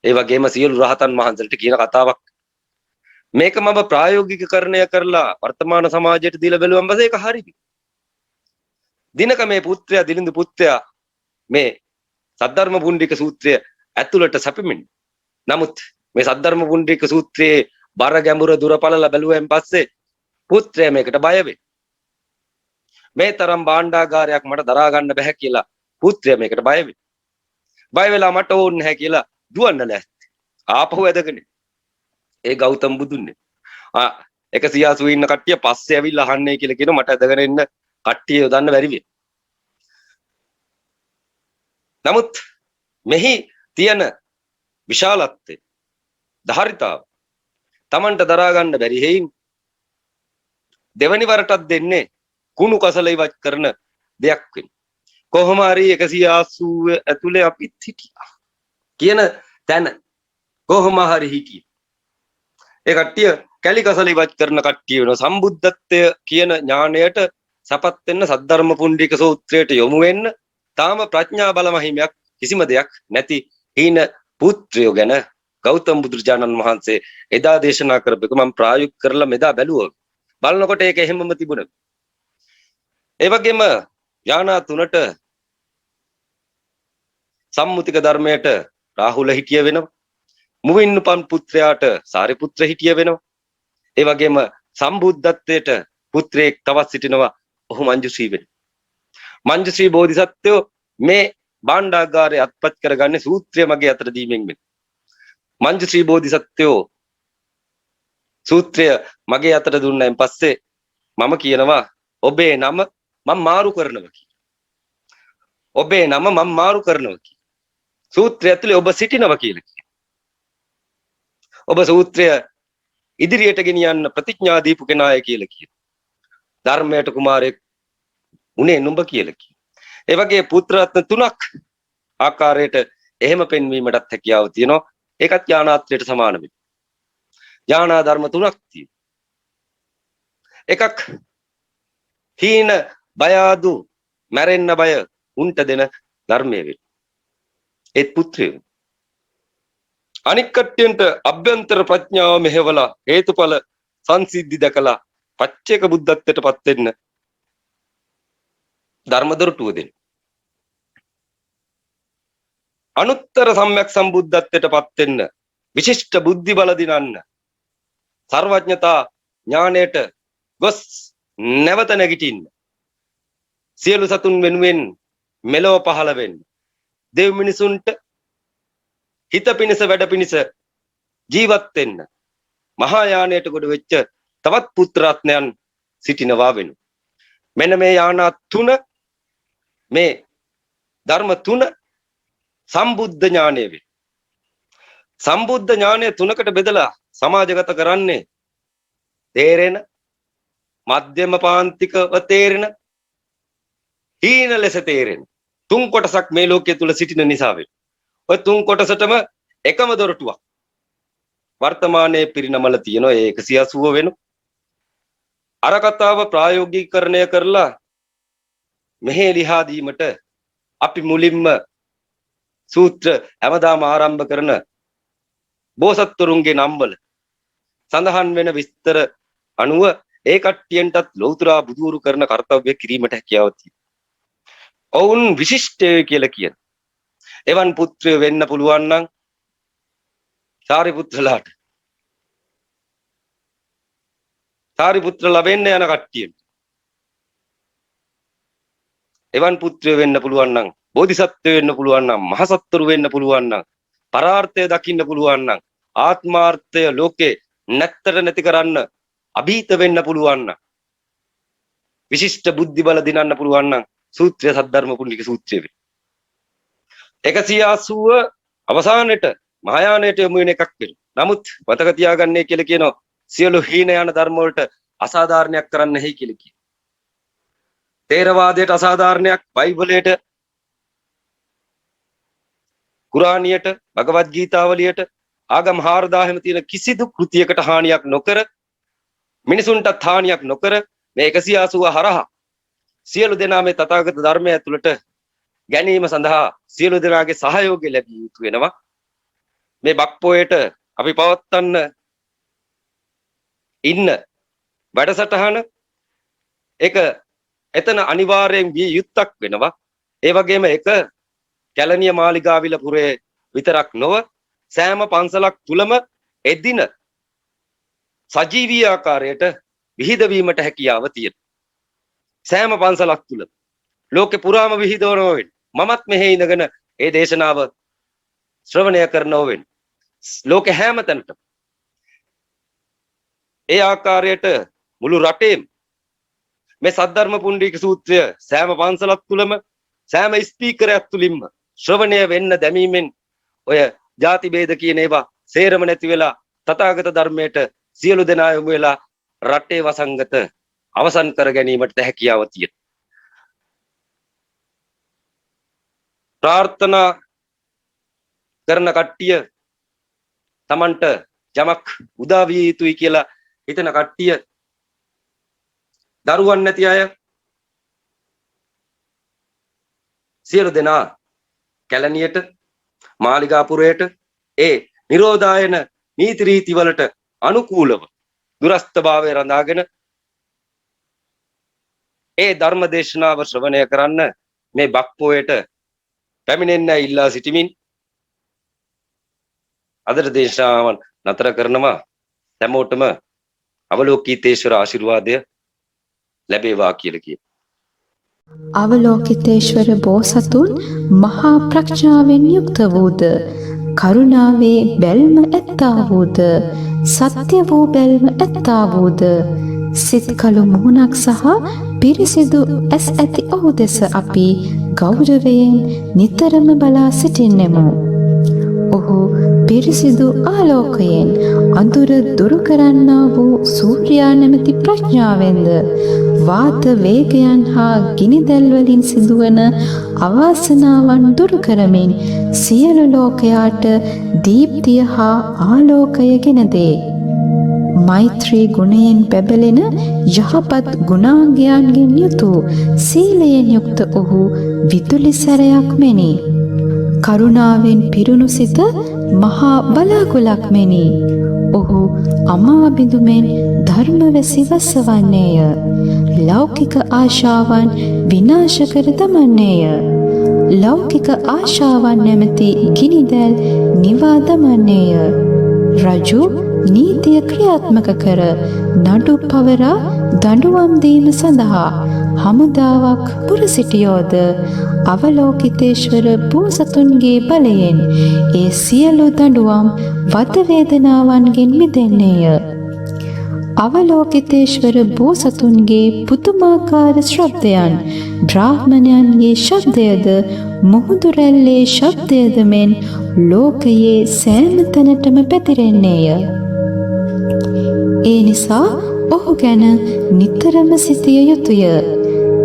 ඒ වගේම සියලු රහතන් වහන්සේලට කියන කතාවක්. මේක මම ප්‍රායෝගිකකරණය කරලා වර්තමාන සමාජයට දීලා බැලුවම ඒක හරියි. දිනක මේ පුත්‍රයා දිලිඳු පුත්‍රයා මේ සද්ධර්ම පුණ්ඩික සූත්‍රය ඇතුළට සැපෙමින්. නමුත් මේ සද්ධර්ම පුණ්ඩික සූත්‍රයේ බර ගැඹුර දුර පළල බැලුවෙන් පස්සේ පුත්‍රයා මේකට බය වෙයි. මේ තරම් භාණ්ඩාගාරයක් මට දරා ගන්න බෑ කියලා පුත්‍රයා මේකට බය වෙයි. බය වෙලා මට ඕනේ නැහැ කියලා දුවන්න ලෑස්ති. ආපහු ඇදගෙන. ඒ ගෞතම බුදුන්නේ. 180 ඉන්න කට්ටිය පස්සේ ඇවිල්ලා අහන්නේ කියලා කියන මට ඇදගෙන ඉන්න කට්ටිය යොදන්න බැරි වෙයි. නමුත් මෙහි තියෙන විශාලත්වය ධාරිතාව Tamanට දරා ගන්න බැරි හේයින් දෙවනි වරටත් දෙන්නේ කුණු කසල ඉවත් කරන දෙයක් වෙන. කොහොම හරි 180 ඇතුලේ අපිත් හිටියා කියන තැන කොහොම හරි හිටියේ. ඒ කට්ටිය කැලි කසල ඉවත් කරන කට්ටිය වෙනවා. සම්බුද්ධත්වය කියන ඥාණයට සපත් වෙන්න සද්ධර්ම පුණ්ඩික සූත්‍රයට යොමු වෙන්න තාම ප්‍රඥා බල මහිමයක් කිසිම දෙයක් නැති හීන පුත්‍රයෝ ගැන ගෞතම බුදුරජාණන් වහන්සේ එදා දේශනා කරපු එක මම ප්‍රායෝගික කරලා මෙදා බැලුවා. බලනකොට ඒක එහෙමම තිබුණා. ඒ වගේම ඥානා තුනට සම්මුතික ධර්මයට රාහුල හිටිය වෙනවා. මුවින්නුපන් පුත්‍රයාට සාරිපුත්‍ර හිටිය වෙනවා. ඒ වගේම සම්බුද්ධත්වයට පුත්‍රයෙක් තවත් සිටිනවා. ඔහු මංජුශ්‍රී වෙනවා. මංජුශ්‍රී බෝධිසත්වෝ මේ භාණ්ඩාගාරය අත්පත් කරගන්නේ සූත්‍රය මගේ අතට දීමෙන් වෙන. මංජුශ්‍රී බෝධිසත්වෝ සූත්‍රය මගේ අතට දුන්නායින් පස්සේ මම කියනවා ඔබේ නම මම මාරු කරනවා කියලා. ඔබේ නම මම මාරු කරනවා කියලා. සූත්‍රය ඇතුලේ ඔබ සිටිනවා කියලා කියනවා. ඔබ සූත්‍රය ඉදිරියට ගෙනියන්න ප්‍රතිඥා දීපු කෙනාය කියලා කියනවා. ධර්මයට කුමාරයෙක් උනේ නුඹ කියලා කියනවා. ඒ වගේ පුත්‍ර රත්න තුනක් ආකාරයට එහෙම පෙන්වීමටත් හැකියාව තියෙනවා. ඒකත් ඥානාත්‍රයට සමාන වෙනවා. ඥානා ධර්ම තුනක් තියෙනවා. එකක් හීන බය ආදු මැරෙන්න බය උන්ට දෙන ධර්මයේ වේ. ඒත් පුත්‍රයෝ අනික් කට්ටියන්ට අභ්‍යන්තර ප්‍රඥාව මෙහෙवला හේතුඵල සංසිද්ධි දැකලා පච්චේක බුද්ධත්වයටපත් වෙන්න ධර්ම දොරටුව දෙන්න. අනුත්තර සම්‍යක් සම්බුද්ධත්වයටපත් වෙන්න විශිෂ්ට බුද්ධි බල දිනන්න සර්වඥතා ඥාණයට ගොස් නැවත නැගිටින්න සියලු සතුන් වෙනුවෙන් මෙලොව පහළ වෙන්න දෙව් මිනිසුන්ට හිත පිණිස වැඩ පිණිස ජීවත් වෙන්න මහා යානයට ගොඩ වෙච්ච තවත් පුත්‍ර රත්නයන් සිටිනවා වෙනු. මෙන්න මේ යානා තුන මේ ධර්ම තුන සම්බුද්ධ ඥානය වේ. සම්බුද්ධ ඥානය තුනකට බෙදලා සමාජගත කරන්නේ තේරෙන මධ්‍යම පාන්තිකව තේරෙන හීන ලෙස තේරෙන තුන් කොටසක් මේ ලෝකයේ තුල සිටින නිසා වේ. ඔය තුන් කොටසටම එකම දොරටුවක් වර්තමානයේ පිරිනමල තියෙනවා. ඒ 180 වෙනු. අර කතාව ප්‍රායෝගිකීකරණය කරලා මෙහි ලිහා දීමට අපි මුලින්ම සූත්‍ර හැමදාම ආරම්භ කරන බෝසත්තුරුන්ගේ නම්වල සඳහන් වෙන විස්තර අනුව ඒ කට්ටියන්ටත් ලෞතර බුදුරු කරන කාර්යය කිරීමට හැකියාව තියෙනවා. ඔවුන් විශිෂ්ටය කියලා කියන. එවන් පුත්‍රය වෙන්න පුළුවන් නම් සාරිපුත්‍රලාට සාරිපුත්‍රලා වෙන්න යන කට්ටිය. එවන් පුත්‍රය වෙන්න පුළුවන් නම් බෝධිසත්ව වෙන්න පුළුවන් නම් මහසත්තුරු වෙන්න පුළුවන් නම් පරාර්ථය දකින්න පුළුවන් නම් ආත්මාර්ථය ලෝකේ නැත්තර නැති කරන්න අභීත වෙන්න පුළුවන් නම් විශිෂ්ට බුද්ධි බල දිනන්න පුළුවන් නම් සූත්‍රය සද්ධර්ම පුණ්ඩික සූත්‍රය වේ. 180 අවසානයේට මහායානයට යොමු වෙන එකක් වෙනවා. නමුත් මතක තියාගන්නේ කියලා කියනවා සියලු හීන යන ධර්ම වලට අසාධාරණයක් කරන්න නැහැ කියලා කියනවා. තේරවාදයට අසාධාරණයක් බයිබලයට කුරානියට භගවත් ගීතාවලියට ආගම් 4000ම තියෙන කිසිදු කෘතියකට හානියක් නොකර මිනිසුන්ටත් හානියක් නොකර මේ 180 හරහා සියලු දෙනා මේ තථාගත ධර්මය ඇතුළට ගැනීම සඳහා සියලු දෙනාගේ සහයෝගය ලැබිය යුතු වෙනවා. මේ බක්පොයට අපි පවත්වන්න ඉන්න වැඩසටහන ඒක එතන අනිවාර්යෙන් විය යුත්තක් වෙනවා. ඒ වගේම එක කැලණිය මාලිගාවිල පුරේ විතරක් නොව සෑම පන්සලක් තුලම එදින සජීවී ආකාරයට විහිදවීමට හැකියාව තියෙනවා. සෑම පන්සලක් තුල ලෝකේ පුරාම විහිදවනවා වෙන්නේ. මමත් මෙහි ඉඳගෙන ඒ දේශනාව ශ්‍රවණය කරනවා වෙන්නේ. ලෝකේ හැම තැනටම ඒ ආකාරයට මුළු රටේම මේ සද්ධර්ම පුණ්ඩික සූත්‍රය සෑම පන්සලක් තුලම සෑම ස්පීකරයක් තුලින්ම ශ්‍රවණය වෙන්න දැමීමෙන් ඔය ಜಾති ભેද කියන ඒවා සේරම නැති වෙලා තථාගත ධර්මයට සියලු දෙනා යොමු වෙලා රටේ වසංගත අවසන් කර ගැනීමට හැකියාව තියෙනවා. ප්‍රාර්ථනා කරන කට්ටිය Tamanට යමක් උදා විය යුතුයි කියලා හිතන කට්ටිය දරුවන් නැති අය සියලු දෙනා කැලණියට මාලිගාපුරයට ඒ නිරෝධායන නීති රීති වලට අනුකූලව දුරස්ථභාවය රඳාගෙන ඒ ධර්ම දේශනාව ශ්‍රවණය කරන්න මේ බක්පෝයට පැමිණෙන්න ඉල්ලා සිටිමින් අදට දේශනාවන් නතර කරනවා. හැමෝටම අවලෝකිතේශ්වර ආශිර්වාදය ලැබේවා කියලා කියනවා. අවලෝකිතේශ්වර බෝසතුන් මහා ප්‍රඥාවෙන් යුක්ත වූද, කරුණාවේ බැල්ම ඇත්තා වූද, සත්‍ය වූ බැල්ම ඇත්තා වූද, සිත් කළු මුහුණක් සහ පිරිසිදු ඇස් ඇති ඔහු දෙස අපි ගෞරවයෙන් නිතරම බලා සිටින්නෙමු. ඔහු පිරිසිදු ආලෝකයෙන් අඳුර දුරු කරන්නා වූ සූර්යා නැමැති ප්‍රඥාවෙන්ද වාත වේගයන් හා ගිනිදැල් වලින් සිදුවන අවාසනාවන් දුරු කරමින් සියලු ලෝකයාට දීප්තිය හා ආලෝකය ගෙන දේ. මෛත්‍රී ගුණයෙන් බැබලෙන යහපත් ගුණාංගයන්ගෙන් යුතු සීලයෙන් යුක්ත ඔහු විදුලි සැරයක් මෙනි. කරුණාවෙන් පිරුණු සිත මහා බලාකුලක් මෙනි. ඔහු අමා බිඳුමෙන් ධර්මවැසි වසවන්නේය. ලෞකික ආශාවන් විනාශ කර දමන්නේය. ලෞකික ආශාවන් නැමැති ගිනිදැල් නිවා දමන්නේය. රජු නීතිය ක්‍රියාත්මක කර නඩු පවරා දඬුවම් දීම සඳහා හමුදාවක් පුර සිටියෝද අවලෝකිතේශ්වර බෝසතුන්ගේ බලයෙන් ඒ සියලු දඬුවම් වද වේදනාවන්ගෙන් මිදෙන්නේය. අවලෝකිතේශ්වර බෝසතුන්ගේ පුදුමාකාර ශබ්දයන් බ්‍රාහ්මණයන්ගේ ශබ්දයද මුහුදු රැල්ලේ ශබ්දයද මෙන් ලෝකයේ සෑම තැනටම පැතිරෙන්නේය. ඒ නිසා ඔහු ගැන නිතරම සිතිය යුතුය.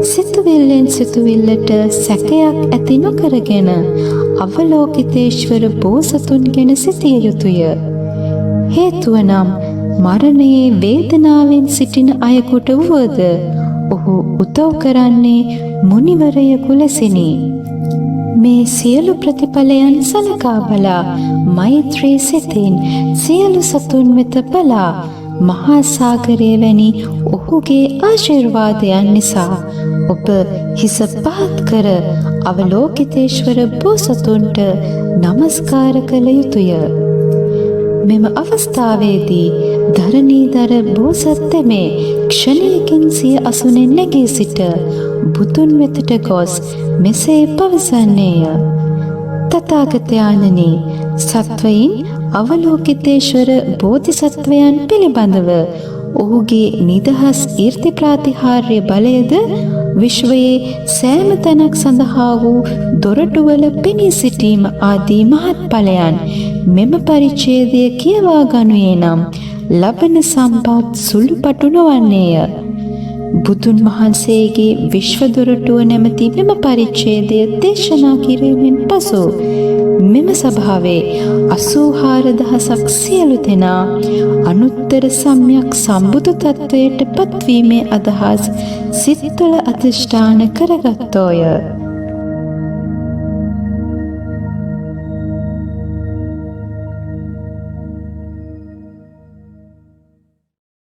සිතුවිල්ලෙන් සිතුවිල්ලට සැකයක් ඇති නොකරගෙන අවලෝකිතේශ්වර බෝසතුන් ගැන සිතිය යුතුය. හේතුව නම් මරණයේ වේදනාවෙන් සිටින අයෙකුට වුවද ඔහු උදව් කරන්නේ මුනිවරයෙකු ලෙසිනි. මේ සියලු ප්‍රතිඵලයන් සලකා බලා මෛත්‍රී සිතින් සියලු සතුන් වෙත බලා මහා සාගරය වැනි ඔහුගේ ආශිර්වාදයන් නිසා ඔබ හිස පහත් කර අවලෝකිතේශ්වර බෝසතුන්ට නමස්කාර කළ යුතුය. මෙම අවස්ථාවේදී ධරණීධර බෝසත් තෙමේ ක්ෂණයකින් සිය අසුනෙන් නැගී සිට බුදුන් වෙතට ගොස් මෙසේ පවසන්නේය. තථාගතයන්නි, සත්වයින් අවලෝකිතේශ්වර බෝධිසත්වයන් පිළිබඳව ඔහුගේ නිදහස් ඊර්ති ප්‍රාතිහාර්ය බලයද විශ්වයේ සෑම තැනක් සඳහා වූ දොරටුවල පෙනී සිටීම ආදී මහත් ඵලයන් මෙම පරිච්ඡේදය කියවා ගනුයේ නම් ලබන සම්පත් සුළුපටු නොවන්නේය. බුදුන් වහන්සේගේ විශ්ව දොරටුව නැමැති මෙම පරිච්ඡේදය දේශනා කිරීමෙන් පසු මෙම සභාවේ 84000ක් සියලු දෙනා අනුත්තර සම්‍යක් සම්බුදු තත්වයට පත්වීමේ අදහස් සිත් තුළ අධිෂ්ඨාන කරගත්තෝය.